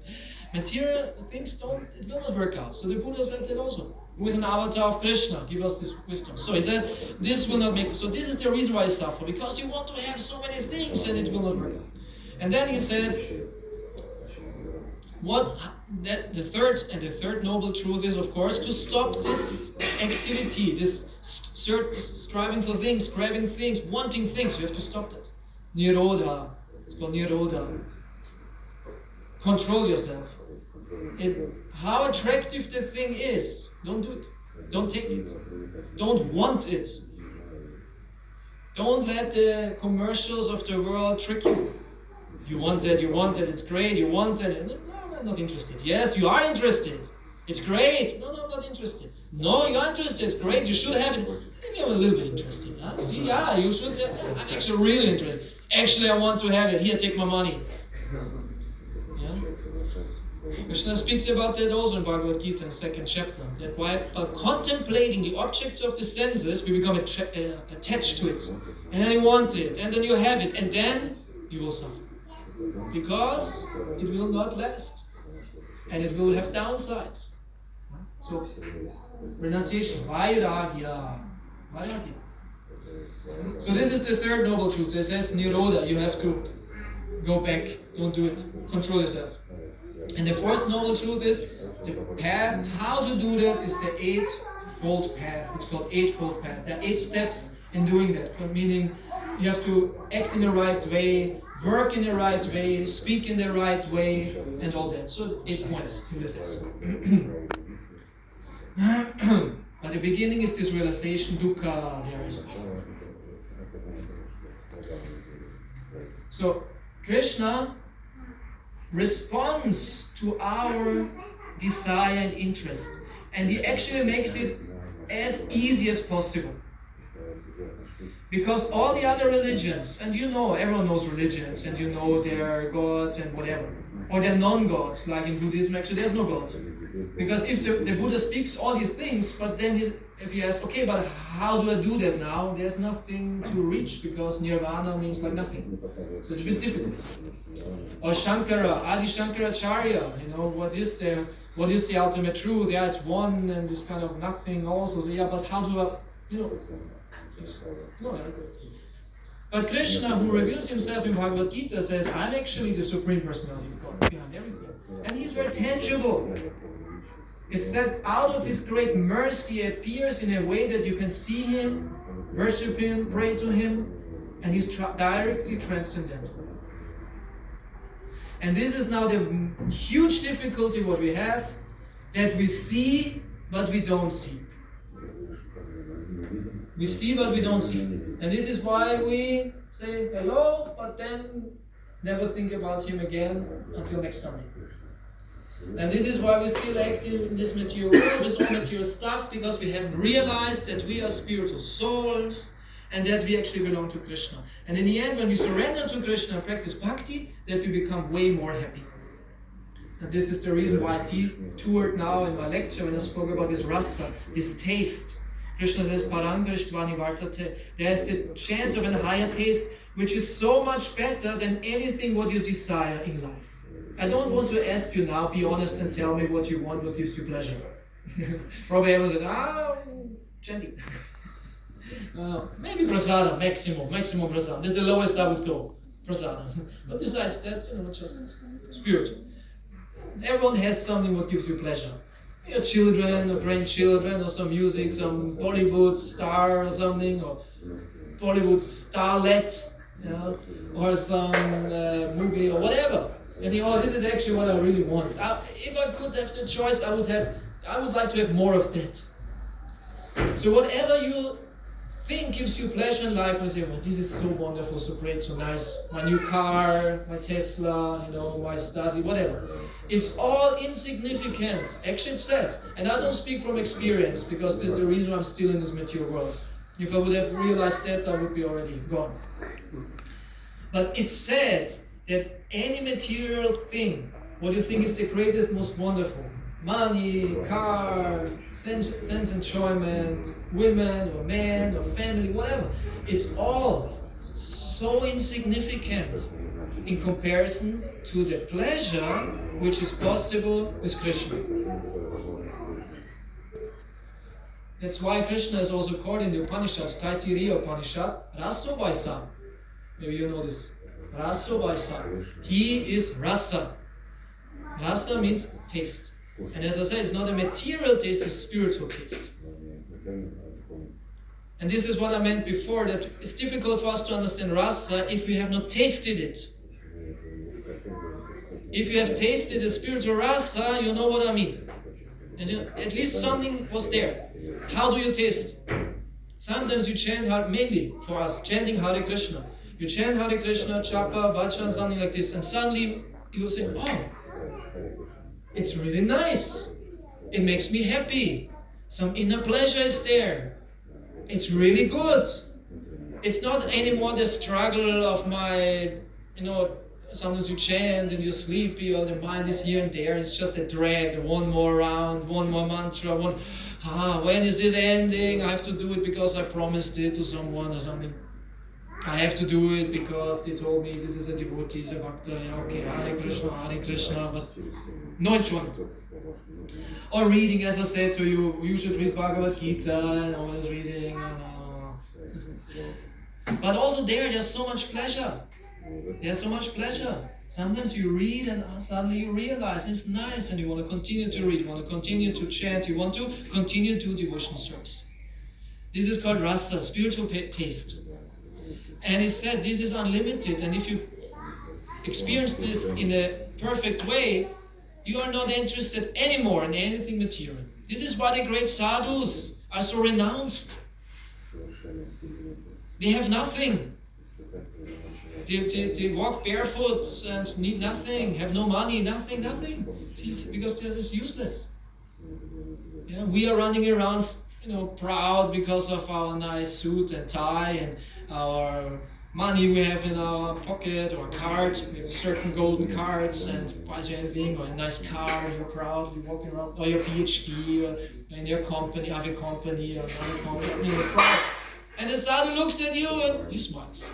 Material things it will not work out. So the Buddha said that also. Who is an avatar of Krishna, give us this wisdom. So he says, this will not make it. So this is the reason why you suffer, because you want to have so many things and it will not work out. And then he says, the third noble truth is, of course, to stop this activity, this striving for things, grabbing things, wanting things. You have to stop that. Nirodha. It's called Nirodha. Control yourself. How attractive the thing is, don't do it. Don't take it. Don't want it. Don't let the commercials of the world trick you. You want that, it's great, you want that. No, I'm not interested. Yes, you are interested. It's great. No, I'm not interested. No, you're interested. It's great, you should have it. Maybe I'm a little bit interested. Huh? See, yeah, you should have it. I'm actually really interested. Actually, I want to have it. Here, take my money. Yeah? Krishna speaks about that also in Bhagavad Gita in the 2nd chapter. That by contemplating the objects of the senses, we become attached to it. And then you want it, and then you have it, and then you will suffer. Because it will not last. And it will have downsides. So, renunciation, vairagya. So this is the third noble truth. It says nirodha, you have to go back, don't do it, control yourself. And the fourth noble truth is the path. How to do that is the eightfold path. It's called eightfold path. There are 8 steps in doing that, meaning you have to act in the right way, work in the right way, speak in the right way, and all that. So 8 points he lists. But the beginning is this realization, dukkha, there is this. So Krishna responds to our desire and interest, and he actually makes it as easy as possible. Because all the other religions, and everyone knows religions, and their gods and whatever, or they're non-gods, like in Buddhism, actually there's no God. Because if the Buddha speaks all these things, but then if he asks, okay, but how do I do that now? There's nothing to reach, because nirvana means like nothing. So it's a bit difficult. Or Shankara, Adi Shankaracharya, what is the ultimate truth? Yeah, it's one and it's kind of nothing also. So yeah, but how do I, it's no. But Krishna, who reveals himself in Bhagavad Gita, says, I'm actually the Supreme Personality of God behind everything. And he's very tangible. It's that out of his great mercy he appears in a way that you can see him, worship him, pray to him, and he's directly transcendental. And this is now the huge difficulty what we have, that we see but we don't see. We see but we don't see. And this is why we say hello, but then never think about him again until next Sunday. And this is why we still active in this material world with all material stuff, because we haven't realized that we are spiritual souls, and that we actually belong to Krishna. And in the end, when we surrender to Krishna and practice bhakti, that we become way more happy. And this is the reason why I toured now in my lecture when I spoke about this rasa, this taste. Krishna says, Parangristvani Vartate. There is the chance of a higher taste, which is so much better than anything what you desire in life. I don't want to ask you now, be honest and tell me what you want, what gives you pleasure. Probably everyone says, chanting. Maybe prasada, maximum prasada. This is the lowest I would go, prasada. But besides that, just spiritual. Everyone has something what gives you pleasure. Your children or grandchildren or some music, some Bollywood star or something, or Bollywood starlet, or some movie or whatever. And think, this is actually what I really want. If I could have the choice, I would like to have more of that. So whatever you think gives you pleasure in life, you say, this is so wonderful, so great, so nice. My new car, my Tesla, my study, whatever. It's all insignificant. Actually, it's sad. And I don't speak from experience, because this is the reason I'm still in this material world. If I would have realized that, I would be already gone. But it's sad that any material thing, what you think is the greatest, most wonderful, money, car, sense enjoyment, women or men or family, whatever, it's all so insignificant in comparison to the pleasure which is possible with Krishna. That's why Krishna is also called in the Upanishads, Taittiriya Upanishad, Raso Vaisa. Maybe you know this. Raso Vaisa. He is rasa. Rasa means taste. And as I said, it's not a material taste, it's a spiritual taste. And this is what I meant before, that it's difficult for us to understand rasa if we have not tasted it. If you have tasted the spiritual rasa, you know what I mean. And at least something was there. How do you taste? Sometimes you chant, mainly for us, chanting Hare Krishna. You chant Hare Krishna, Chapa, Bhajan, something like this, and suddenly you say, it's really nice. It makes me happy. Some inner pleasure is there. It's really good. It's not anymore the struggle of my, sometimes you chant and you're sleepy or the mind is here and there. It's just a drag, one more round, one more mantra, when is this ending? I have to do it because I promised it to someone or something. I have to do it because they told me this is a devotee, is a bhakta, Hare Krishna, but no enjoyment. Or reading, as I said to you, you should read Bhagavad Gita, and I was reading, But also there's so much pleasure. There's so much pleasure. Sometimes you read and suddenly you realize it's nice and you want to continue to read, you want to continue to chant, you want to continue to do devotional service. This is called rasa, spiritual taste. And it's said this is unlimited, and if you experience this in a perfect way, you are not interested anymore in anything material. This is why the great sadhus are so renounced. They have nothing. They walk barefoot and need nothing, have no money, nothing. Because it's useless. We are running around, proud because of our nice suit and tie and our money we have in our pocket or card. We have certain golden cards and buys you anything, or a nice car, you're proud, you're walking around, or your PhD, or in your company, have a company, or another company, you're proud. And the sadhu looks at you and he smiles.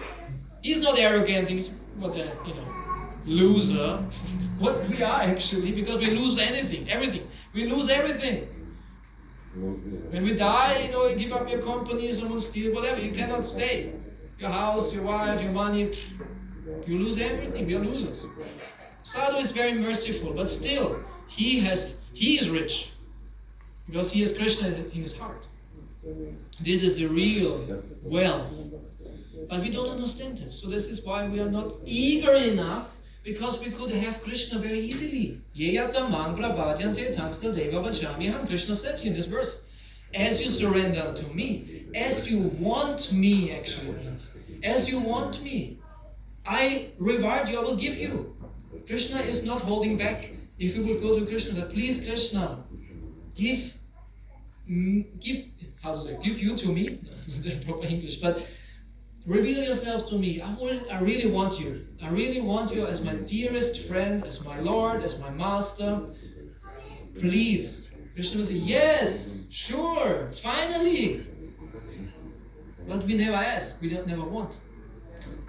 He's not arrogant, he's what a loser. What we are actually, because we lose everything. We lose everything. When we die, you give up your company, someone steals, whatever, you cannot stay. Your house, your wife, your money, you lose everything, we are losers. Sadhu is very merciful, but still, he is rich, because he has Krishna in his heart. This is the real wealth. But we don't understand this, so this is why we are not eager enough, because we could have Krishna very easily. Krishna said in this verse, as you surrender to me, as you want me, actually, as you want me, I reward you, I will give you. Krishna is not holding back. If you would go to Krishna and say, please Krishna, give you to me, that's not the proper English, but reveal yourself to me. I really want you. I really want you as my dearest friend, as my Lord, as my Master. Please. Krishna will say, yes, sure, finally. But we never ask, we never want.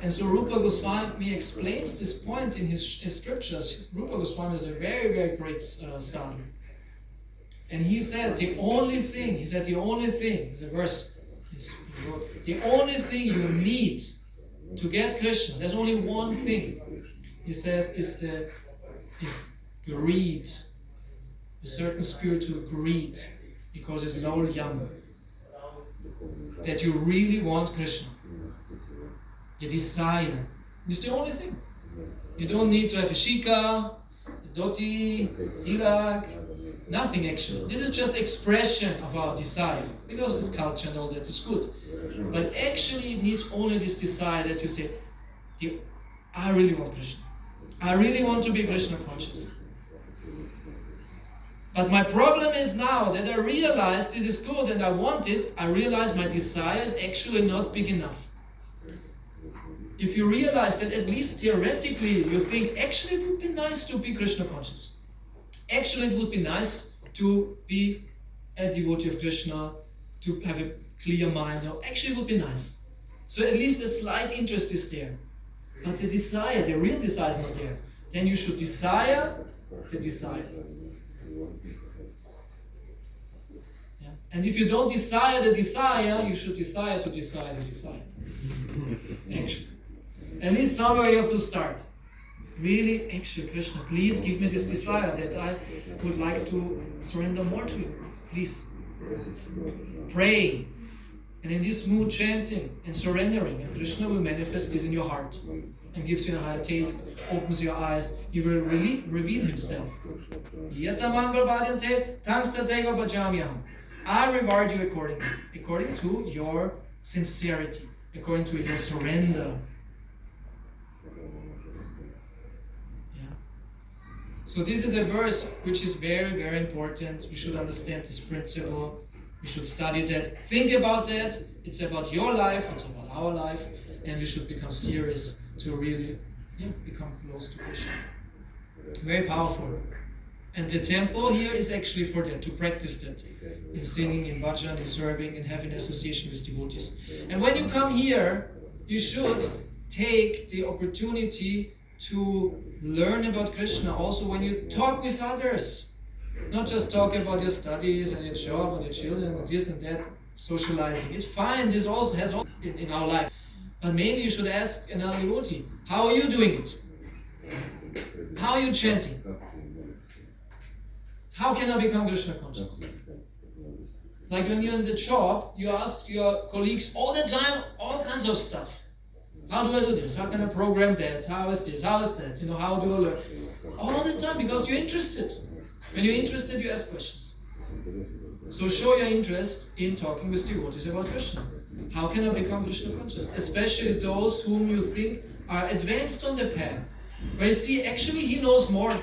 And so Rupa Goswami explains this point in his scriptures. Rupa Goswami is a very, very great sadhu. And he said the only thing, the verse, the only thing you need to get Krishna, there's only one thing, he says, is greed, a certain spiritual greed, because it's low young, that you really want Krishna. The desire is the only thing. You don't need to have a shika, a dhoti, tilak, nothing actually. This is just expression of our desire, because it's culture and all that is good. But actually it needs only this desire that you say, I really want Krishna. I really want to be Krishna conscious. But my problem is now that I realize this is good and I want it, I realize my desire is actually not big enough. If you realize that at least theoretically you think actually it would be nice to be Krishna conscious. Actually it would be nice to be a devotee of Krishna, to have a clear mind. Actually it would be nice. So at least a slight interest is there. But the desire, the real desire is not there. Then you should desire the desire. Yeah. And if you don't desire the desire, you should desire to desire the desire. Actually. At least somewhere you have to start. Really, actually, Krishna, please give me this desire that I would like to surrender more to you. Please. Pray. And in this mood, chanting and surrendering. And Krishna will manifest this in your heart. And gives you a higher taste, opens your eyes. He will really reveal himself. I reward you according to your sincerity, according to your surrender. So this is a verse which is very, very important. We should understand this principle. We should study that. Think about that. It's about your life. It's about our life. And we should become serious to really become close to Krishna. Very powerful. And the temple here is actually for that, to practice that. In singing, in bhajan, in serving, in having association with devotees. And when you come here, you should take the opportunity to learn about Krishna also when you talk with others. Not just talk about your studies and your job and your children and this and that, socializing. It's fine, this also has all in our life. But mainly you should ask another devotee, how are you doing it? How are you chanting? How can I become Krishna conscious? Like when you're in the job, you ask your colleagues all the time, all kinds of stuff. How do I do this? How can I program that? How is this? How is that? How do I learn? All the time, because you're interested. When you're interested, you ask questions. So show your interest in talking with devotees about Krishna. How can I become Krishna conscious? Especially those whom you think are advanced on the path. Where you see, actually he knows more.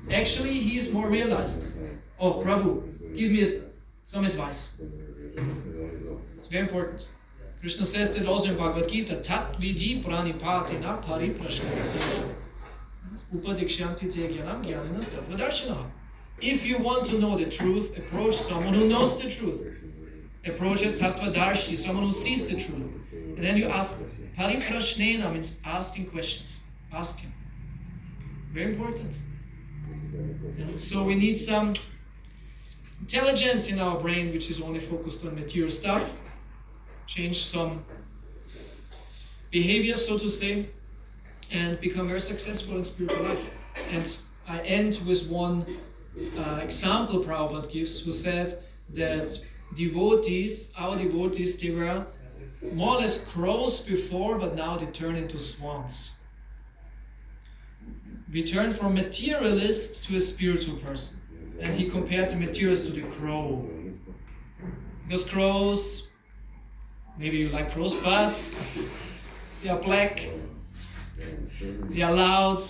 Actually he is more realized. Oh, Prabhu, give me some advice. It's very important. Krishna says that also in Bhagavad Gita, Tat viji pranipatina pariprashnasya upadikshanti te jnanam jnaninas tattvadarshinaha. If you want to know the truth, approach someone who knows the truth. Approach a tattvadarshi, someone who sees the truth. And then you ask, pariprashnena means asking questions. Ask him. Very important. So we need some intelligence in our brain which is only focused on material stuff. Change some behavior, so to say, and become very successful in spiritual life. And I end with one example Prabhupada gives, who said that our devotees, they were more or less crows before, but now they turn into swans. We turn from materialist to a spiritual person. And he compared the materialist to the crow. Because crows, maybe you like crows, but they are black, they are loud,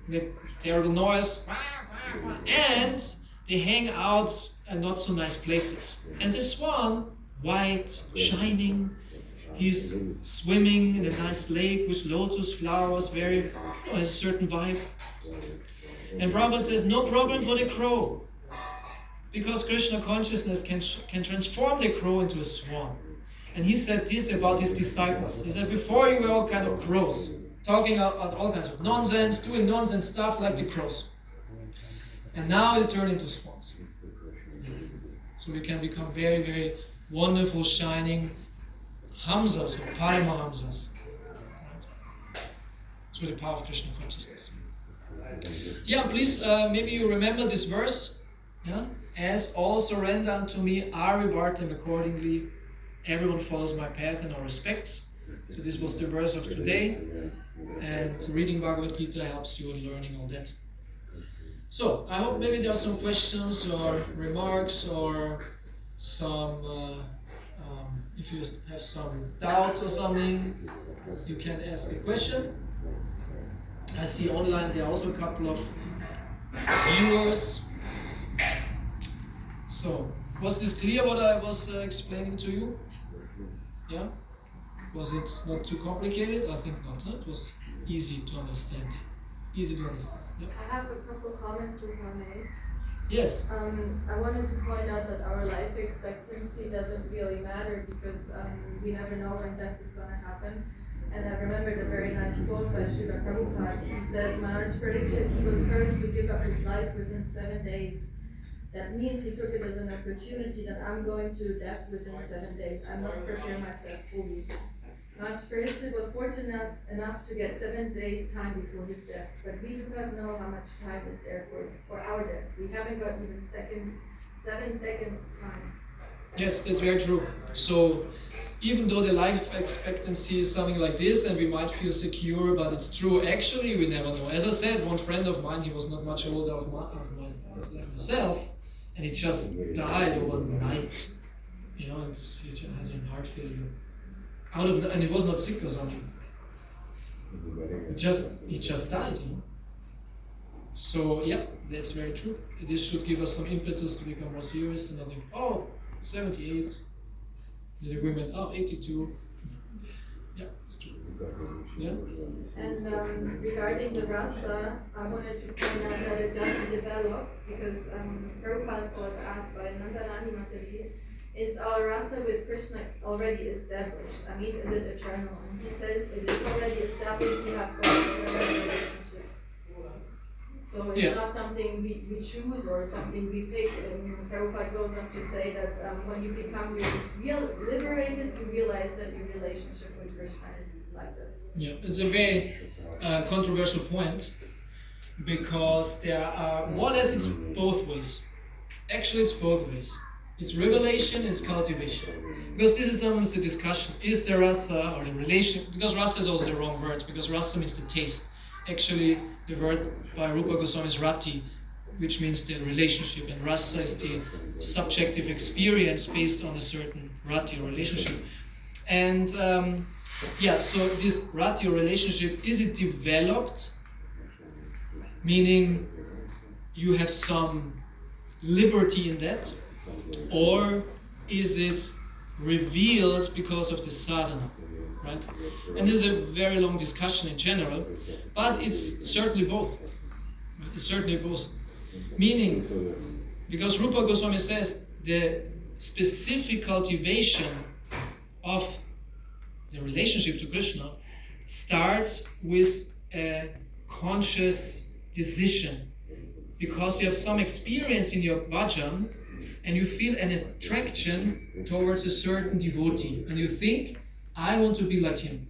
make terrible noise, and they hang out in not so nice places. And the swan, white, shining, He's swimming in a nice lake with lotus flowers, very has a certain vibe. And Prabhupada says, no problem for the crow. Because Krishna consciousness can transform the crow into a swan. And he said this about his disciples. He said, before you were all kind of crows, talking about all kinds of nonsense, doing nonsense stuff like the crows. And now they turn into swans. So we can become very, very wonderful, shining Hamsas or Paramahamsas. Right? Through the power of Krishna consciousness. Yeah, please, maybe you remember this verse. Yeah? As all surrender unto me, I reward them accordingly. Everyone follows my path in all respects. So this was the verse of today. And reading Bhagavad Gita helps you in learning all that. So, I hope maybe there are some questions or remarks or some, if you have some doubt or something, you can ask a question. I see online there are also a couple of viewers. So, was this clear what I was explaining to you? Yeah? Was it not too complicated? I think not. It was easy to understand. Easy to understand. Yeah. I have a couple comments if I may. Yes. I wanted to point out that our life expectancy doesn't really matter because we never know when death is going to happen. And I remembered a very nice quote by Srila Prabhupada. He says, Maharaj Parikshit, he was first to give up his life within 7 days. That means he took it as an opportunity that I'm going to death within 7 days. I must prepare myself fully. Maharaj Parikshit was fortunate enough to get 7 days time before his death, but we do not know how much time is there for our death. We haven't got even 7 seconds time. Yes, that's very true. So even though the life expectancy is something like this and we might feel secure, but it's true, actually we never know. As I said, one friend of mine, he was not much older of myself, and he just died overnight. You know, and he had a heart failure. And it was not sick or something. He just died, you know. So yeah, that's very true. This should give us some impetus to become more serious and not think, oh, 78. The women, oh, 82. Yeah, it's true. Yeah. And regarding the rasa, I wanted to point out that it doesn't develop because Prabhupada was asked by Nandanani Mataji, is our rasa with Krishna already established? I mean, is it eternal? And he says it is already established, we have got a relationship. So it's not something we choose or something we pick. And Prabhupada goes on to say that when you become liberated, you realize that your relationship with Krishna is like this. Yeah, it's a very controversial point because there are, more or less it's both ways. Actually, it's both ways. It's revelation, it's cultivation. Because this is sometimes the discussion. Is the rasa or the relation, because rasa is also the wrong word, because rasa means the taste. Actually, the word by Rupa Goswami is rati, which means the relationship, and rasa is the subjective experience based on a certain rati or relationship. And so this rati or relationship, is it developed? Meaning you have some liberty in that, or is it revealed because of the sadhana, right? And this is a very long discussion in general, but it's certainly both. It's certainly both. Meaning, because Rupa Goswami says the specific cultivation of the relationship to Krishna starts with a conscious decision, because you have some experience in your bhajan and you feel an attraction towards a certain devotee, and you think, I want to be like him.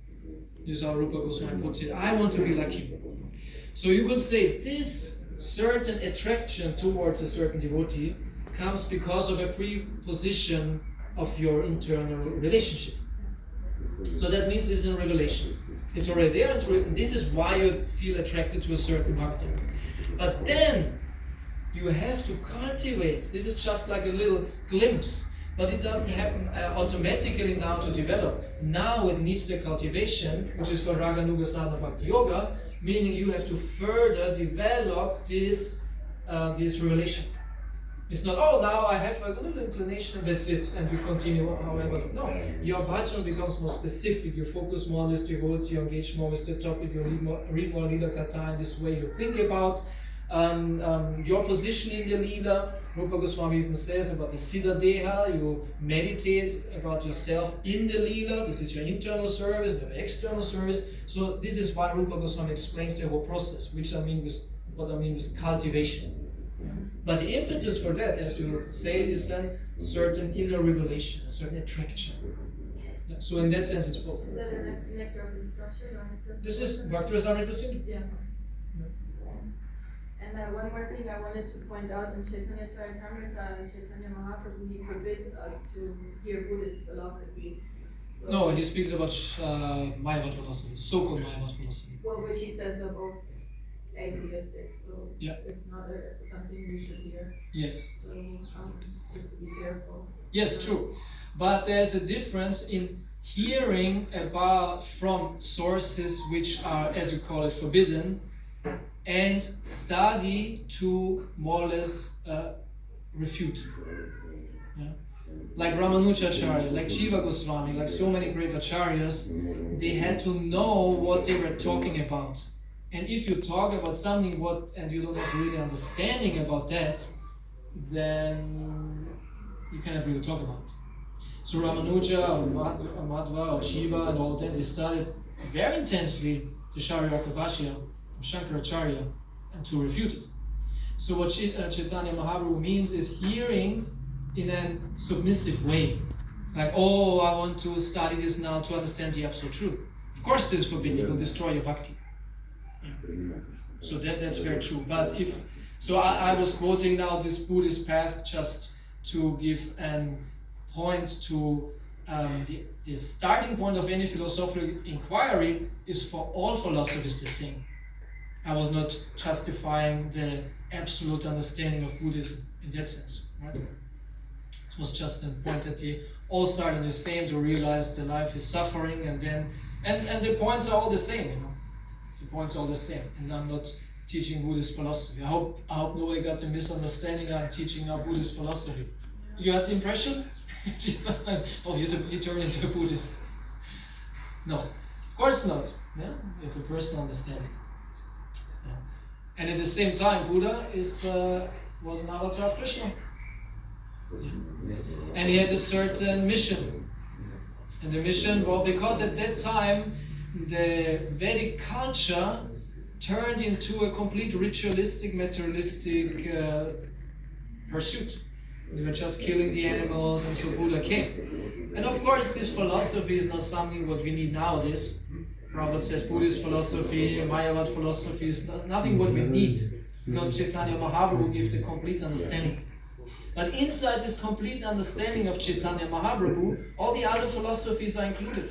This is how Rupa Goswami puts it. I want to be like him. So you could say this certain attraction towards a certain devotee comes because of a preposition of your internal relationship. So that means it's in revelation. It's already there, it's written. This is why you feel attracted to a certain bhakti. But then you have to cultivate. This is just like a little glimpse. But it doesn't happen automatically now to develop. Now it needs the cultivation, which is called Raga Nuga Sadhana Bhakti Yoga, meaning you have to further develop this relation. It's not, oh, now I have a little inclination and that's it, and we continue however. No, your bhajan becomes more specific. You focus more on this devotee, you engage more with the topic, you read more Lila Katha in this way. You think about your position in the Lila. Rupa Goswami even says about the Siddha Deha, you meditate about yourself in the Lila. This is your internal service, your external service. So this is why Rupa Goswami explains the whole process, what I mean with cultivation. But the impetus for that, as you say, is a certain inner revelation, a certain attraction. Yeah, so in that sense, it's both. Is that a nectar of instruction or nectar of This is instruction? Bhakti Rasamrita Sindhu. Yeah. And one more thing I wanted to point out in Chaitanya Charitamrita and Chaitanya Mahaprabhu, he forbids us to hear Buddhist philosophy. So, No, he speaks about Mayavad philosophy, so-called Mayavad philosophy. well, which he says are both atheistic, so Yeah. it's not something we should hear. Yes. So just to be careful. Yes, true. But there's a difference in hearing about from sources which are, as you call it, forbidden, and study to more or less refute. Yeah? Like Ramanujacharya, like Jiva Goswami, like so many great acharyas, they had to know what they were talking about. And if you talk about something and you don't have really understanding about that, then you cannot really talk about it. So Ramanuja, or Madhva, or Jiva, and all that, they studied very intensely the Sharyaka Bhashya, Shankaracharya, and to refute it. So what Chaitanya Mahaprabhu means is hearing in a submissive way. Like, oh, I want to study this now to understand the absolute truth. Of course this is forbidden, it will destroy your bhakti. So that's very true. But I was quoting now this Buddhist path just to give a point to the starting point of any philosophical inquiry is for all philosophies the same. I was not justifying the absolute understanding of Buddhism in that sense, right? It was just a point that they all start in the same to realize that life is suffering, and the points are all the same, you know. The points are all the same, and I'm not teaching Buddhist philosophy. I hope nobody got the misunderstanding I'm teaching now Buddhist philosophy. You had the impression? Oh, he turned into a Buddhist. No, of course not. Yeah? We have a personal understanding. Yeah. And at the same time, Buddha was an avatar of Krishna. Yeah. And he had a certain mission. And the mission, well, because at that time, the Vedic culture turned into a complete ritualistic, materialistic pursuit. They were just killing the animals, and so Buddha came. And of course, this philosophy is not something what we need nowadays. Prabhupada says Buddhist philosophy, Mayavad philosophy is nothing what we need, because Chaitanya Mahaprabhu gave the complete understanding. But inside this complete understanding of Chaitanya Mahaprabhu, all the other philosophies are included.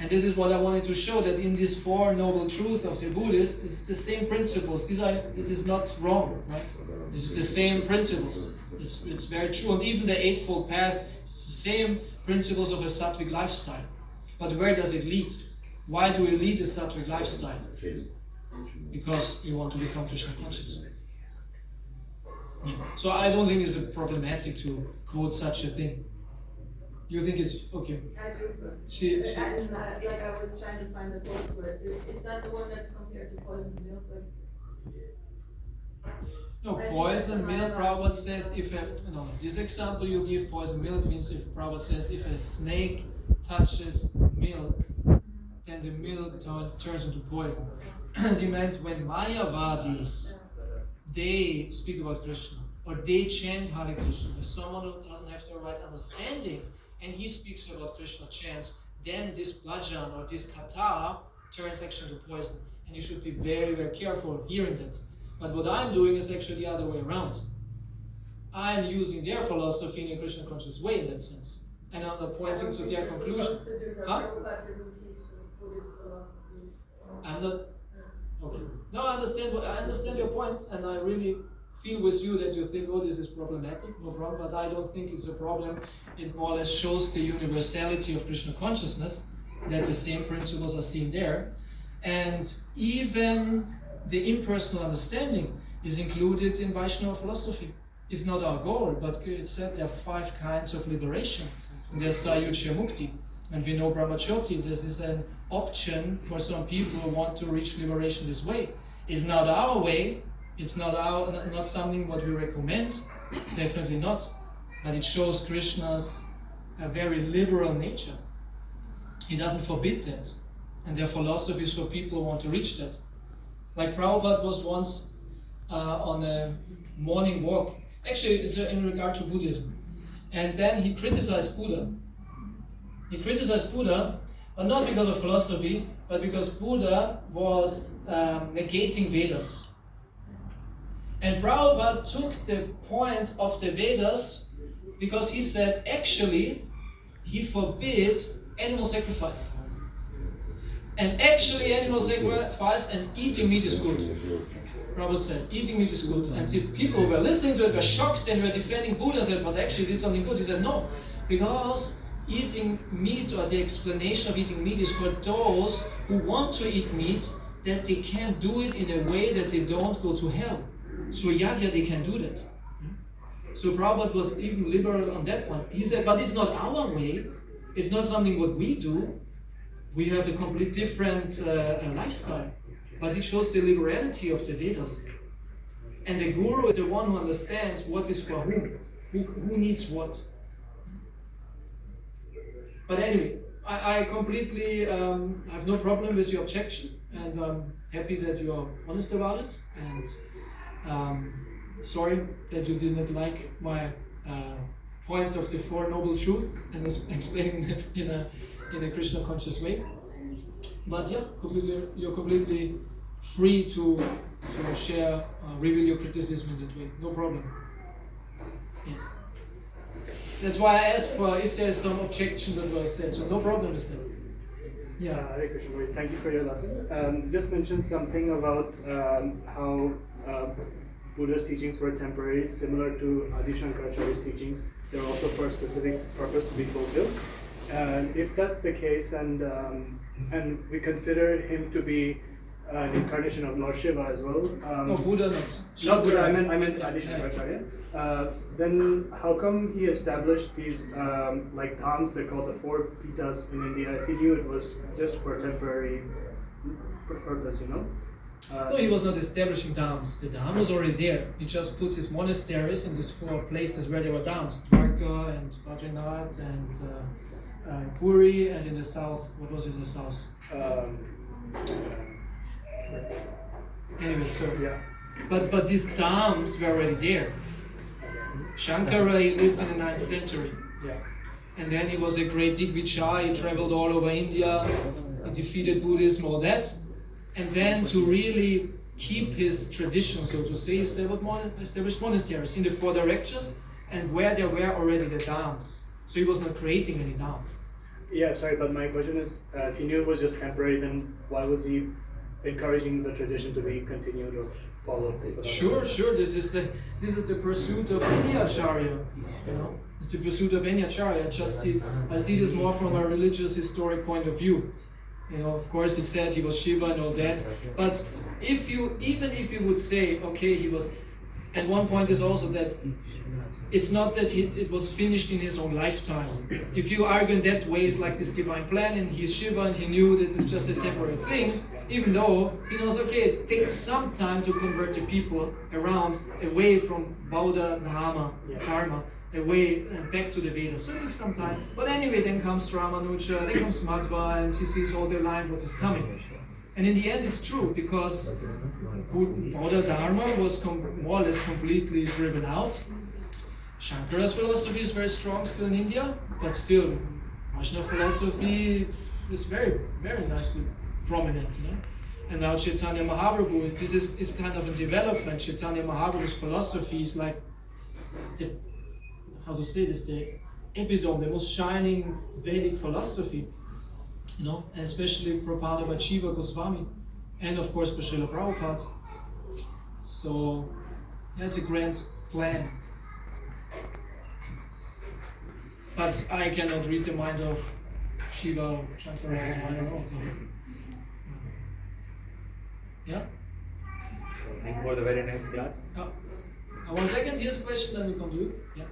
And this is what I wanted to show, that in these four noble truths of the Buddhists, it's the same principles. This is not wrong, right? It's the same principles. It's very true. And even the Eightfold Path, it's the same principles of a sattvic lifestyle. But where does it lead? Why do we lead a sattvic lifestyle? Because you want to become Krishna conscious. Yeah. So I don't think it's problematic to quote such a thing. You think it's okay? I do. And like I was trying to find the quotes where is that the one that's compared to poisoned milk? No, poison milk, Prabhupada says this example you give, poison milk means if Prabhupada says if a snake touches milk, then the milk turns into poison. He meant when Mayavadis, they speak about Krishna, or they chant Hare Krishna. If someone who doesn't have the right understanding, and he speaks about Krishna chants, then this bhajan or this katha turns actually to poison. And you should be very, very careful hearing that. But what I'm doing is actually the other way around. I'm using their philosophy in a Krishna conscious way in that sense. And I'm not pointing to their conclusion. Huh? I'm not. Okay. No, I understand your point, and I really feel with you that you think, oh, this is problematic, no problem, but I don't think it's a problem. It more or less shows the universality of Krishna consciousness, that the same principles are seen there. And even the impersonal understanding is included in Vaishnava philosophy. is not our goal, but it said there are 5 kinds of liberation. And there's Sayuja Mukti. And we know Brahmacharya, this is an option for some people who want to reach liberation this way. It's not our way, it's not something what we recommend, definitely not. But it shows Krishna's a very liberal nature. He doesn't forbid that. And there are philosophies for people who want to reach that. Like Prabhupada was once on a morning walk. Actually, it's in regard to Buddhism. And then he criticized Buddha. He criticized Buddha, but not because of philosophy, but because Buddha was negating Vedas. And Prabhupada took the point of the Vedas because he said, actually, he forbid animal sacrifice. And actually, animal sacrifice and eating meat is good. Prabhupada said, eating meat is good. And the people who were listening to it were shocked and were defending Buddha and said, but actually did something good. He said, no, because eating meat, or the explanation of eating meat, is for those who want to eat meat, that they can't do it in a way that they don't go to hell. So yagya, they can do that. So Prabhupada was even liberal on that point. He said, but it's not our way, it's not something what we do, we have a completely different lifestyle. But it shows the liberality of the Vedas. And the Guru is the one who understands what is for whom, who needs what. But anyway, I completely have no problem with your objection, and I'm happy that you are honest about it, and sorry that you did not like my point of the Four Noble Truths and explaining them in a Krishna conscious way. But yeah, you're completely free to share, reveal your criticism in that way, no problem. Yes. That's why I asked for if there's some objection that was said, so no problem with that. Yeah. Hare Krishna, thank you for your lesson. Just mentioned something about how Buddha's teachings were temporary, similar to Adi Shankaracharya's teachings. They're also for a specific purpose to be fulfilled. And if that's the case, and we consider him to be an incarnation of Lord Shiva as well. No, Buddha not. Not Buddha, I meant Adi Shankaracharya. Then how come he established these like dhams? They're called the 4 pitas in India. If he knew it was just for temporary purpose, you know? No, he was not establishing dhams. The dham was already there. He just put his monasteries in these 4 places where there were dhams: Dwarka and Badrinath and Puri, and in the south. What was in the south? Anyway, so Yeah. But these dhams were already there. Shankara, he lived in the 9th century. Yeah. And then he was a great Digvijaya, he traveled all over India, he defeated Buddhism, all that. And then to really keep his tradition, so to say, established monasteries in the 4 directions, and where there were already the dhams. So he was not creating any dham. Yeah, sorry, but my question is, if he knew it was just temporary, then why was he encouraging the tradition to be continued or followed? Sure. This is the pursuit of any acharya. You know, it's the pursuit of any acharya. I see this more from a religious historic point of view. You know, of course, it said he was Shiva and all that. But even if you would say, okay, he was, and one point is also that it's not that it was finished in his own lifetime. If you argue in that way, it's like this divine plan, and he's Shiva and he knew that it's just a temporary thing, even though he knows, okay, it takes some time to convert the people around, away from Bauddha, Dharma, away and back to the Vedas. So it takes some time. But anyway, then comes Ramanuja, then comes Madhva, and he sees all the line what is coming. And in the end, it's true, because Bauddha Dharma was more or less completely driven out. Shankara's philosophy is very strong still in India, but still, Vaishnava philosophy is very, very nicely prominent. You know? And now Chaitanya Mahaprabhu, this is kind of a development. Chaitanya Mahaprabhu's philosophy is like the epitome, the most shining Vedic philosophy. You know, and especially propounded by Shiva Goswami, and of course by Srila Prabhupada. So that's a grand plan. But I cannot read the mind of Shiva or Shankara, I don't know. Yeah? Thank you for the very nice class. I One second, here's a question, then we come to you. Yeah.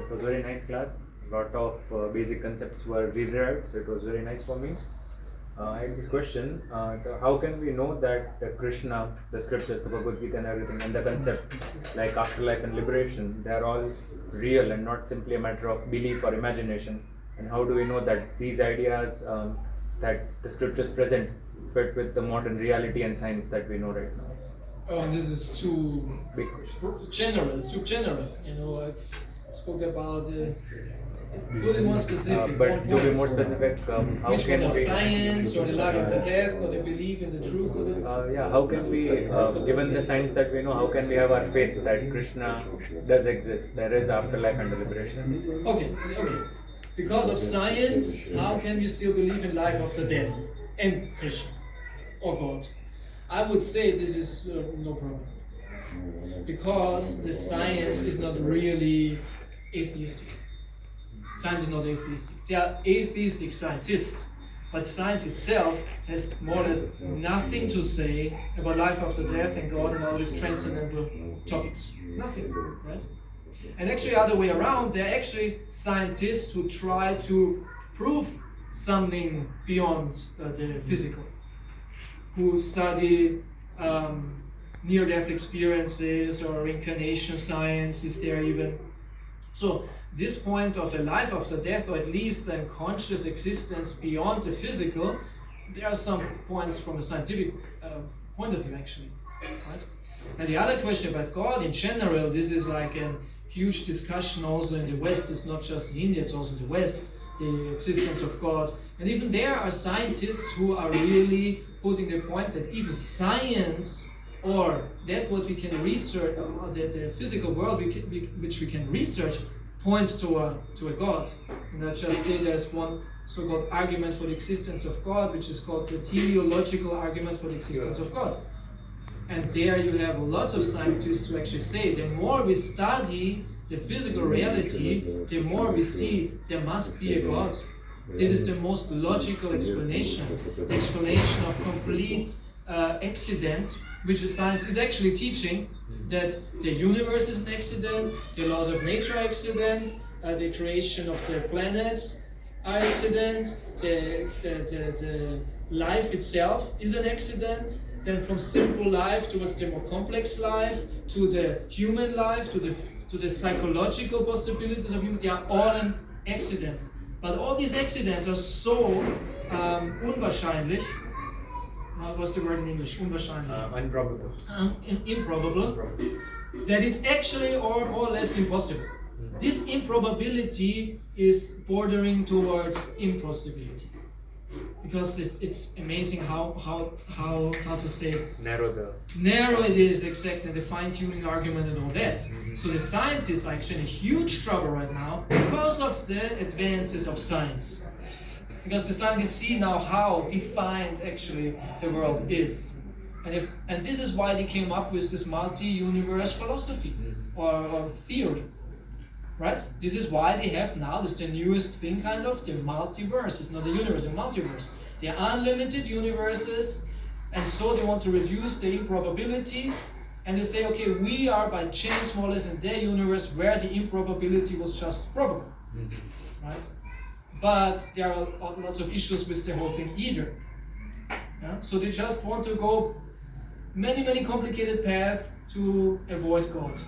It was a very nice class. A lot of basic concepts were reread, so it was very nice for me. I had this question. So, how can we know that the Krishna, the scriptures, the Bhagavad Gita, and everything, and the concepts like afterlife and liberation, they are all real and not simply a matter of belief or imagination? And how do we know that these ideas that the scriptures present fit with the modern reality and science that we know right now? This is too Big question. general. It's too general. You know, I spoke about fully more specific. But to be point. more specific, how Which can one of we? science or the life of the death or the belief in the truth of it? Yeah, how can we, given the science that we know, how can we have our faith that Krishna does exist? There is afterlife and liberation. Okay. Because of science, how can you still believe in life after death and Krishna or God? I would say this is no problem. Because the science is not really atheistic. Science is not atheistic. There are atheistic scientists, but science itself has more or less nothing to say about life after death and God and all these transcendental topics. Nothing, right? And actually, other way around, there are actually scientists who try to prove something beyond the physical, who study near-death experiences or reincarnation science is there even. So this point of a life after death, or at least a conscious existence beyond the physical, there are some points from a scientific point of view actually. Right? And the other question about God in general, this is like a huge discussion also in the West. It's not just in India, it's also in the West, the existence of God. And even there are scientists who are really putting the point that even science or that what we can research, the physical world which we can research, points to a God. And I just say there's one so-called argument for the existence of God, which is called the teleological argument for the existence of God. And there you have lots of scientists who actually say the more we study the physical reality, the more we see there must be a God. This is the most logical explanation, the explanation of complete accident, which the science is actually teaching that the universe is an accident, the laws of nature are accident, the creation of the planets are accident, the life itself is an accident. Then from simple life towards the more complex life, to the human life, to the psychological possibilities of human, they are all an accident. But all these accidents are so unwahrscheinlich. What's the word in English? Unwahrscheinlich. Improbable. Improbable. That it's actually more or less impossible. This improbability is bordering towards impossibility. Because it's amazing how to say narrow it is, exactly, the fine-tuning argument and all that. So the scientists are actually in huge trouble right now because of the advances of science. Because the scientists see now how defined actually the world is. And this is why they came up with this multi-universe philosophy or theory. Right? This is why they have now, this is the newest thing kind of, the multiverse. It's not a universe, a multiverse. They are unlimited universes, and so they want to reduce the improbability, and they say, okay, we are by chance more or less in their universe where the improbability was just probable. Right? But there are lots of issues with the whole thing either. Yeah? So they just want to go many complicated paths to avoid God.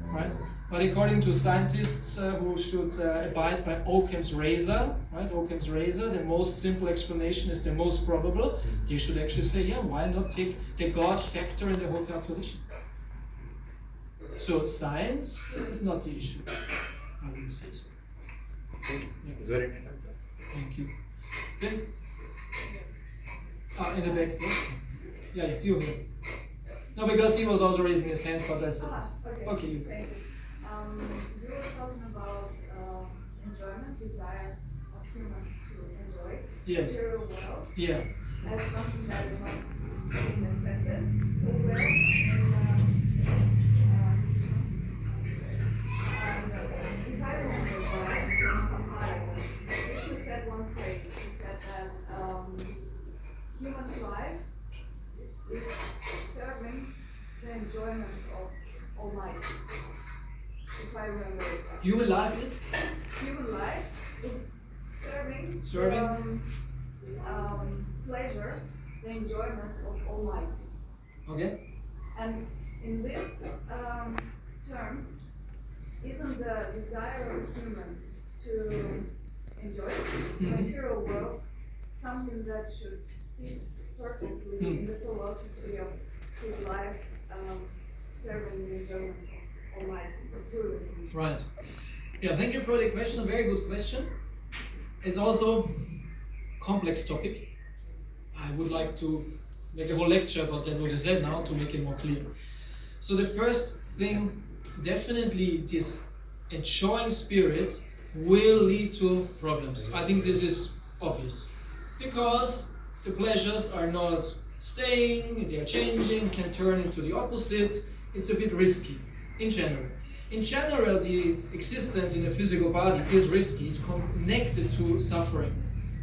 Right? But according to scientists who should abide by Occam's razor, right? Occam's razor, the most simple explanation is the most probable. They should actually say, yeah, why not take the God factor in the whole calculation? So science is not the issue. I wouldn't say so. It's very nice answer. Thank you. Okay. In the back. Yeah, you here. No, because he was also raising his hand, but I said, okay. You. Thank you. You were talking about enjoyment, desire of humans to enjoy the material world as something that is not being accepted so well. And if I remember right, Krishna said one phrase. He said that human's life is serving the enjoyment of Almighty. If I remember it. Human life is Human life is serving. Serving. Pleasure, the enjoyment of Almighty. okay. And in this terms, isn't the desire of human to enjoy the material world something that should fit perfectly in the philosophy of his life, serving the enjoyment of Almighty through it? Right. Yeah, thank you for the question. A very good question. It's also complex topic. I would like to make a whole lecture about that, what you said now, to make it more clear. So the first thing, definitely this enjoying spirit will lead to problems. I think this is obvious. Because the pleasures are not staying, they are changing, can turn into the opposite. It's a bit risky, in general. In general, the existence in a physical body is risky, it's connected to suffering.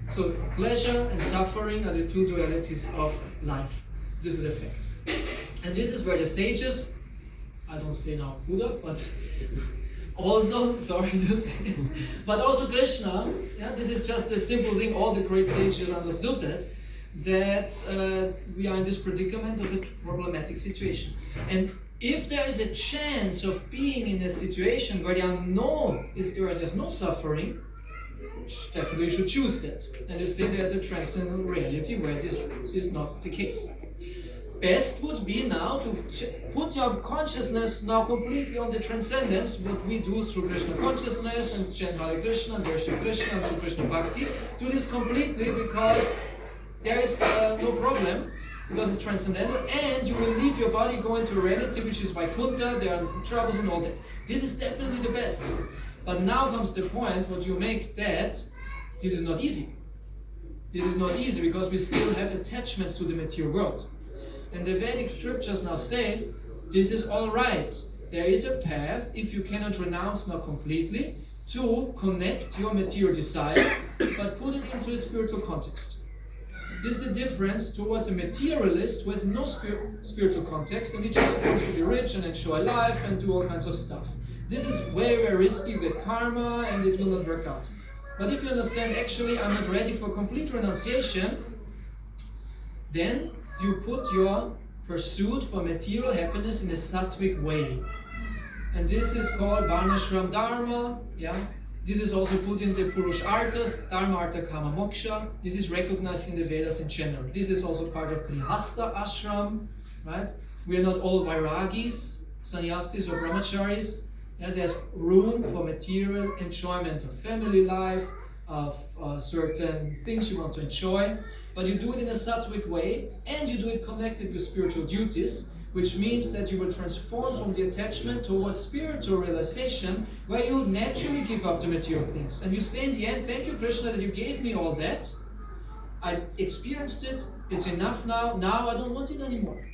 So pleasure and suffering are the two dualities of life. This is a fact. And this is where the sages, I don't say now Buddha, but also, sorry to say, but also Krishna, yeah, this is just a simple thing, all the great sages understood that we are in this predicament of a problematic situation. And if there is a chance of being in a situation where there's no suffering, definitely you should choose that. And they say there's a transcendental reality where this is not the case. Best would be now to put your consciousness now completely on the transcendence, what we do through Krishna consciousness and chant Hare Krishna and worship Krishna and through Krishna Bhakti. Do this completely because there is no problem, because it's transcendental, and you will leave your body, go into a reality which is Vaikuntha, there are troubles and all that. This is definitely the best. But now comes the point, what you make that, this is not easy. This is not easy because we still have attachments to the material world. And the Vedic scriptures now say, this is all right. There is a path, if you cannot renounce now completely, to connect your material desires, but put it into a spiritual context. This is the difference towards a materialist who has no spiritual context and he just wants to be rich and enjoy life and do all kinds of stuff. This is very, very risky with karma and it will not work out. But if you understand, actually, I'm not ready for complete renunciation, then you put your pursuit for material happiness in a sattvic way. And this is called Varnashram Dharma. Yeah? This is also put in the Purusharthas, Dharma, Artha, Kama, Moksha. This is recognized in the Vedas in general. This is also part of Grihastha Ashram. Right? We are not all Vairagis, Sannyasis or Brahmacharis. Yeah, there's room for material enjoyment of family life, of certain things you want to enjoy, but you do it in a sattvic way, and you do it connected with spiritual duties, which means that you will transform from the attachment towards spiritual realization, where you naturally give up the material things. And you say in the end, thank you, Krishna, that you gave me all that. I experienced it, it's enough now I don't want it anymore.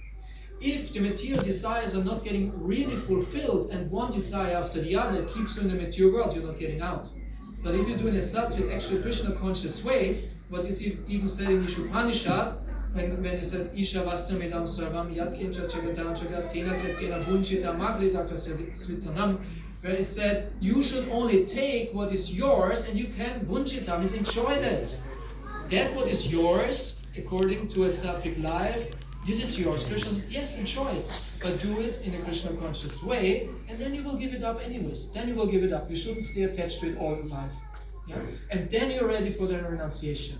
If the material desires are not getting really fulfilled and one desire after the other keeps you in the material world, you're not getting out. But if you do in a sattvic, actually Krishna conscious way, what is he even said in Ishupanishad, when he said, Isha Vasamidam Sarvam Yatkincha Chagatam Chagatena Teptena Bunchita Magrita Svitanam, where it said, you should only take what is yours and you can bunchita, means enjoy that. That what is yours, according to a sattvic life, this is yours. Krishna says, yes, enjoy it, but do it in a Krishna conscious way, and then you will give it up anyways. Then you will give it up. You shouldn't stay attached to it all life. Yeah? And then you're ready for the renunciation.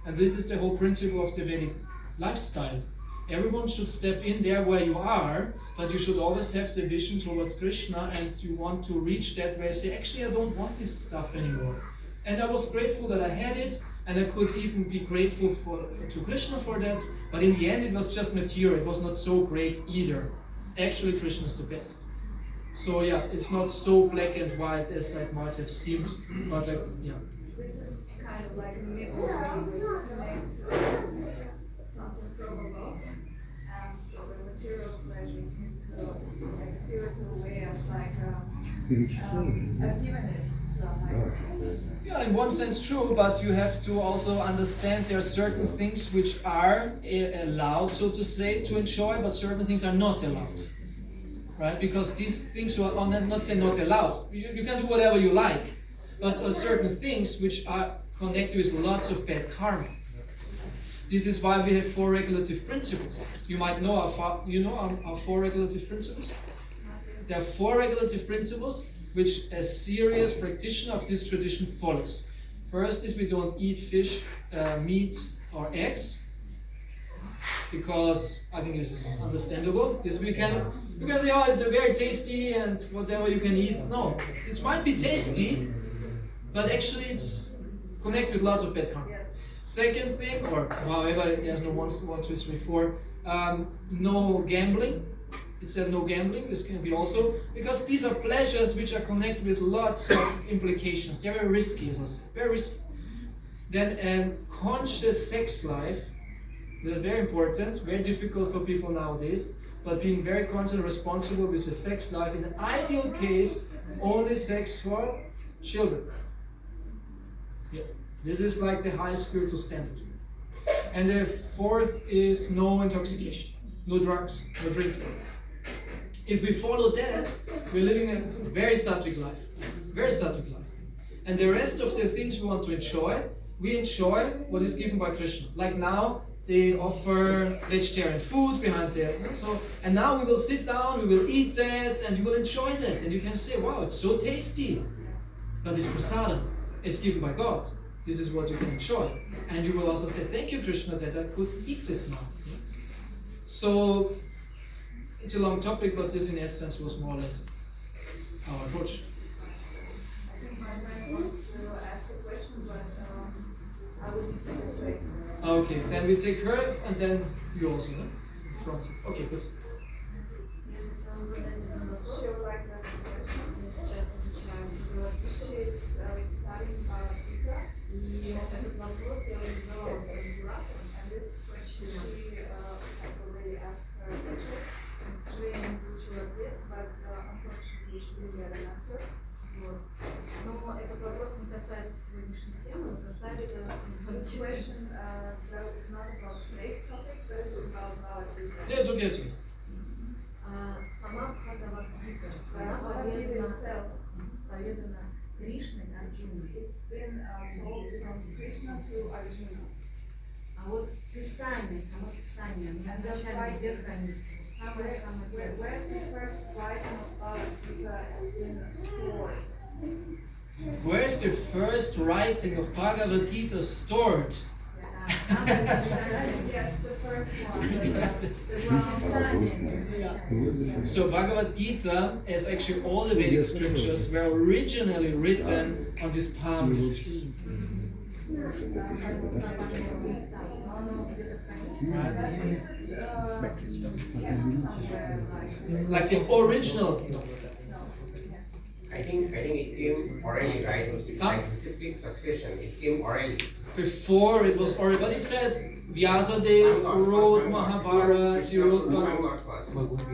And this is the whole principle of the Vedic lifestyle. Everyone should step in there where you are, but you should always have the vision towards Krishna, and you want to reach that where you say, actually, I don't want this stuff anymore. And I was grateful that I had it, and I could even be grateful to Krishna for that, but in the end it was just material, it was not so great either. Actually, Krishna is the best. So yeah, it's not so black and white as it might have seemed, but yeah. This is kind of like a middle way where you connect something from above and the material pleasures into like spiritual way as like as given it to a higher state. Yeah, in one sense true, but you have to also understand there are certain things which are allowed, so to say, to enjoy, but certain things are not allowed. right? Because these things are not say not allowed. You can do whatever you like, but certain things which are connected with lots of bad karma. This is why we have 4 regulative principles. You might know our 4 regulative principles. There are 4 regulative principles which a serious practitioner of this tradition follows. First is we don't eat fish, meat, or eggs, because I think this is understandable. This because it's very tasty and whatever you can eat. No, it might be tasty, but actually it's connected with lots of bad karma. Second thing, or however, there's no 1, 2, 3, 4. No gambling. It said no gambling. This can be also because these are pleasures which are connected with lots of implications. They're very risky, very risky. Then a conscious sex life. This is very important. Very difficult for people nowadays. But being very conscious and responsible with your sex life. In an ideal case, only sex for children. Yeah. This is like the highest spiritual standard. And the 4th is no intoxication, no drugs, no drinking. If we follow that, we're living a very sattvic life, very sattvic life. And the rest of the things we want to enjoy, we enjoy what is given by Krishna. Like now, they offer vegetarian food behind there. And now we will sit down, we will eat that, and you will enjoy that. And you can say, wow, it's so tasty. But it's prasadam, it's given by God. This is what you can enjoy. And you will also say, thank you, Krishna, that I could eat this now. So, it's a long topic, but this in essence was more or less our approach. I think my friend wants to ask a question, but I will be taking later. Okay, then we take her, and then you also, no? Front. Okay, good. She would like to ask a question. She is studying Gita. Этот вопрос я уже задавала своим кураторам, and this question she has already asked her teachers. К сожалению, не получила ответ, but unfortunately she didn't get an answer. Вот. Но этот вопрос не касается сегодняшней темы, но касается this question is not about today's topic, but it's about our Gita. Yeah, it's okay, it's okay. Сама Бхагавад-гита, Bhagavad-gita itself. поведана Кришной Арджуне. It's been told from Krishna to Arjuna. А вот Писание, само Писание, оно вначале где хранится? Where's the first writing of Bhagavad Gita has been stored? Where's the first writing of Bhagavad Gita stored? Yes, the first one. So Bhagavad Gita, as actually all the Vedic scriptures, were originally written on these palm leaves. Like the original. I think it came orally, right? Like specific succession, it came orally. Before it was oral, but it said Vyasadev wrote Mahabharata, he wrote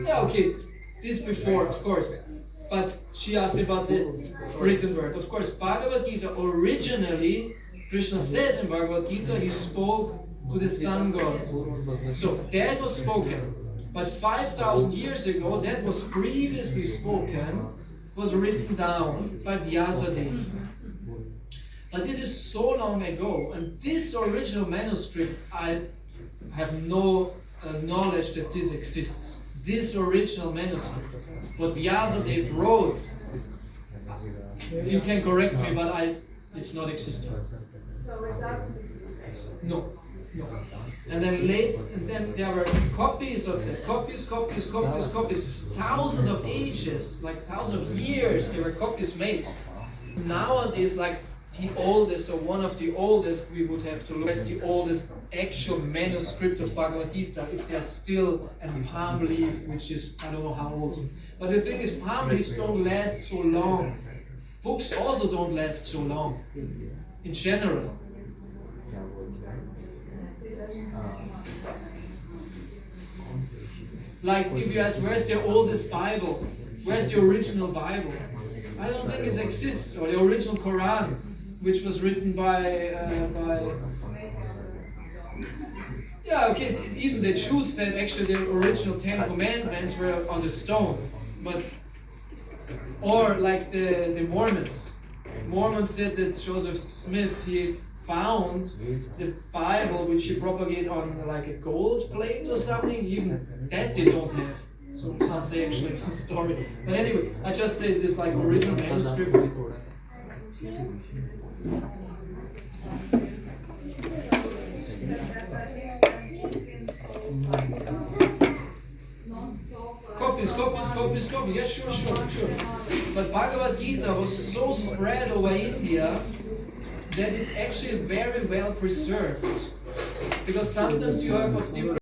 yeah, okay, this before, of course. But she asked about the written word. Of course, Bhagavad Gita originally, Krishna says in Bhagavad Gita, he spoke to the sun god. So that was spoken. But 5,000 years ago, that was previously spoken, was written down by Vyasadev. But this is so long ago, and this original manuscript, I have no knowledge that this exists. This original manuscript, what Vyasadev wrote, you can correct me, but it's not existing. So it doesn't exist actually. No. And then there were copies of that, copies, thousands of ages, like thousands of years, there were copies made. Nowadays, like the oldest or one of the oldest, we would have to look at the oldest actual manuscript of Bhagavad Gita, if there's still a palm leaf, which is, I don't know how old. But the thing is, palm leaves don't last so long. Books also don't last so long, in general. Like if you ask, where's the oldest Bible? Where's the original Bible? I don't think it exists, or the original Quran, which was written by yeah, okay, even the Jews said actually the original 10 Commandments were on the stone. But or like the Mormons. Mormons said that Joseph Smith, he found the Bible which he propagated on like a gold plate or something. Even that they don't have. So some say actually it's a story. But anyway, I just say this like original manuscripts. Copies. Yes, sure. But Bhagavad Gita was so spread over India that it's actually very well preserved. Because sometimes you have of different